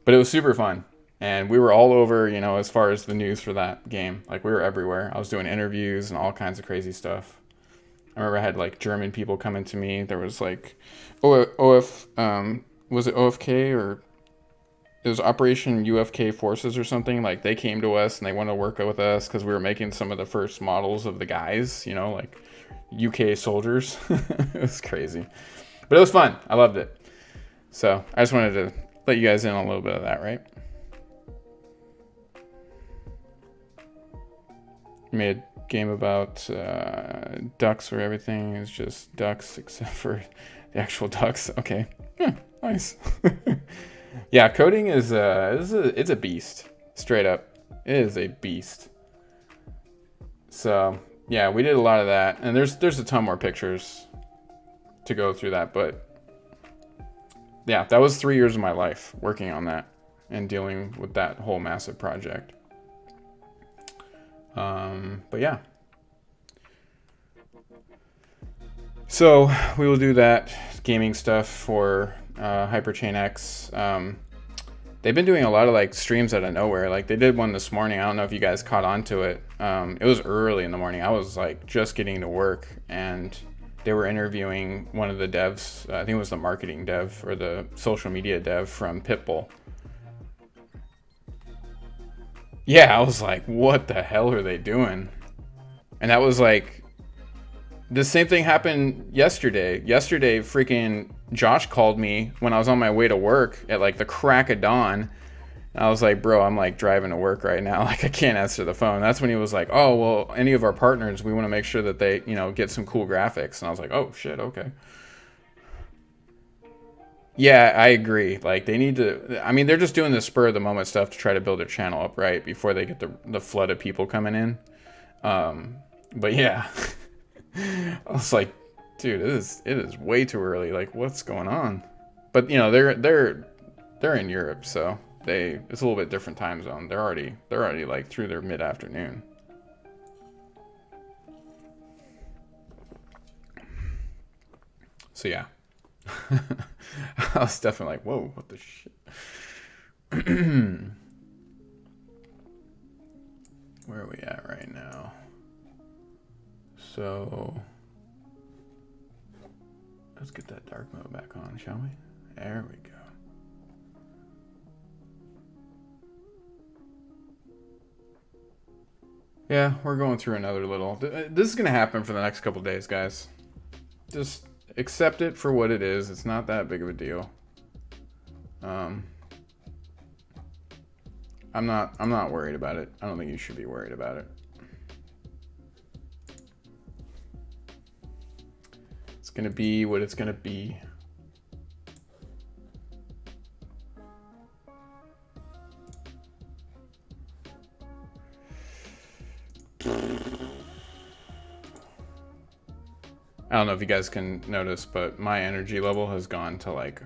But it was super fun. And we were all over, you know, as far as the news for that game. Like, we were everywhere. I was doing interviews and all kinds of crazy stuff. I remember I had, like, German people coming to me. There was, like, was it OFK, or it was Operation UFK Forces or something. Like, they came to us and they wanted to work with us because we were making some of the first models of the guys, you know, like UK soldiers. It was crazy. But it was fun. I loved it. So I just wanted to let you guys in on a little bit of that, right? Made a game about ducks where everything is just ducks except for the actual ducks. Okay. Yeah, nice. Yeah, coding is it's a beast. Straight up. It is a beast. So yeah, we did a lot of that, and there's a ton more pictures to go through that, but yeah, that was 3 years of my life working on that and dealing with that whole massive project. But yeah. So we will do that gaming stuff for Hyperchain X. They've been doing a lot of like streams out of nowhere. Like they did one this morning. I don't know if you guys caught on to it. It was early in the morning. I was like just getting to work, and they were interviewing one of the devs. I think it was the marketing dev or the social media dev from Pitbull. Yeah, I was like, what the hell are they doing? And that was like, the same thing happened yesterday. Yesterday, freaking Josh called me when I was on my way to work at like the crack of dawn. And I was like, bro, I'm like driving to work right now. Like I can't answer the phone. That's when he was like, oh, well, any of our partners, we want to make sure that they, you know, get some cool graphics. And I was like, oh shit, okay. Yeah, I agree. Like they need to, I mean, they're just doing the spur of the moment stuff to try to build their channel up, right? Before they get the flood of people coming in. But yeah, I was like, dude, it is way too early. Like what's going on? But you know, they're in Europe, so it's a little bit different time zone. They're already like through their mid-afternoon. So yeah. I was definitely like, whoa, what the shit? Where are we at right now? So let's get that dark mode back on, shall we? There we go. Yeah, we're going through another little... This is going to happen for the next couple days, guys. Just accept it for what it is. It's not that big of a deal. I'm not worried about it. I don't think you should be worried about it. It's gonna be what it's gonna be. I don't know if you guys can notice, but my energy level has gone to like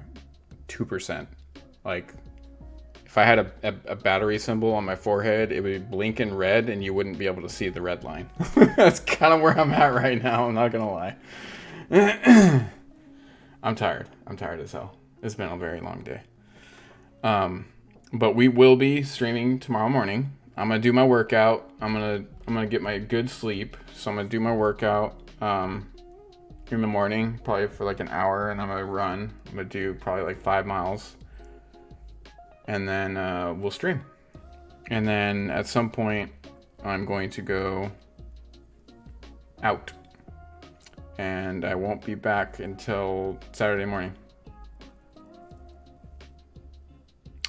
2%. Like if I had a battery symbol on my forehead, it would blink in red and you wouldn't be able to see the red line. That's kind of where I'm at right now. I'm not gonna lie. I'm tired. I'm tired as hell. It's been a very long day. But we will be streaming tomorrow morning. I'm gonna do my workout. I'm gonna get my good sleep. So I'm gonna do my workout in the morning, probably for like an hour, and I'm gonna run. I'm gonna do probably like 5 miles, and then we'll stream. And then at some point, I'm going to go out, and I won't be back until Saturday morning.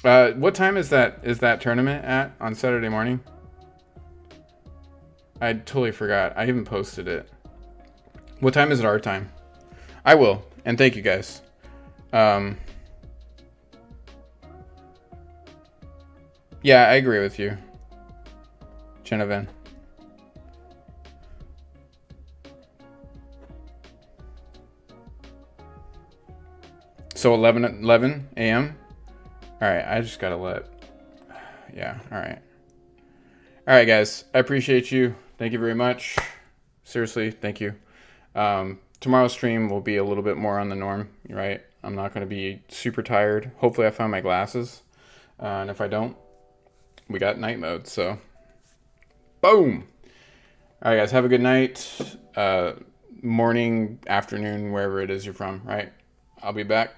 What time is that tournament at on Saturday morning? I totally forgot. I even posted it. What time is it our time? I will, and thank you guys. Yeah, I agree with you, Genevieve. So 11 a.m. All right, I just gotta let. Yeah, all right. All right, guys. I appreciate you. Thank you very much. Seriously, thank you. Tomorrow's stream will be a little bit more on the norm, right? I'm not going to be super tired. Hopefully I find my glasses. And if I don't, we got night mode, so boom. All right, guys, have a good night, morning, afternoon, wherever it is you're from, right? I'll be back.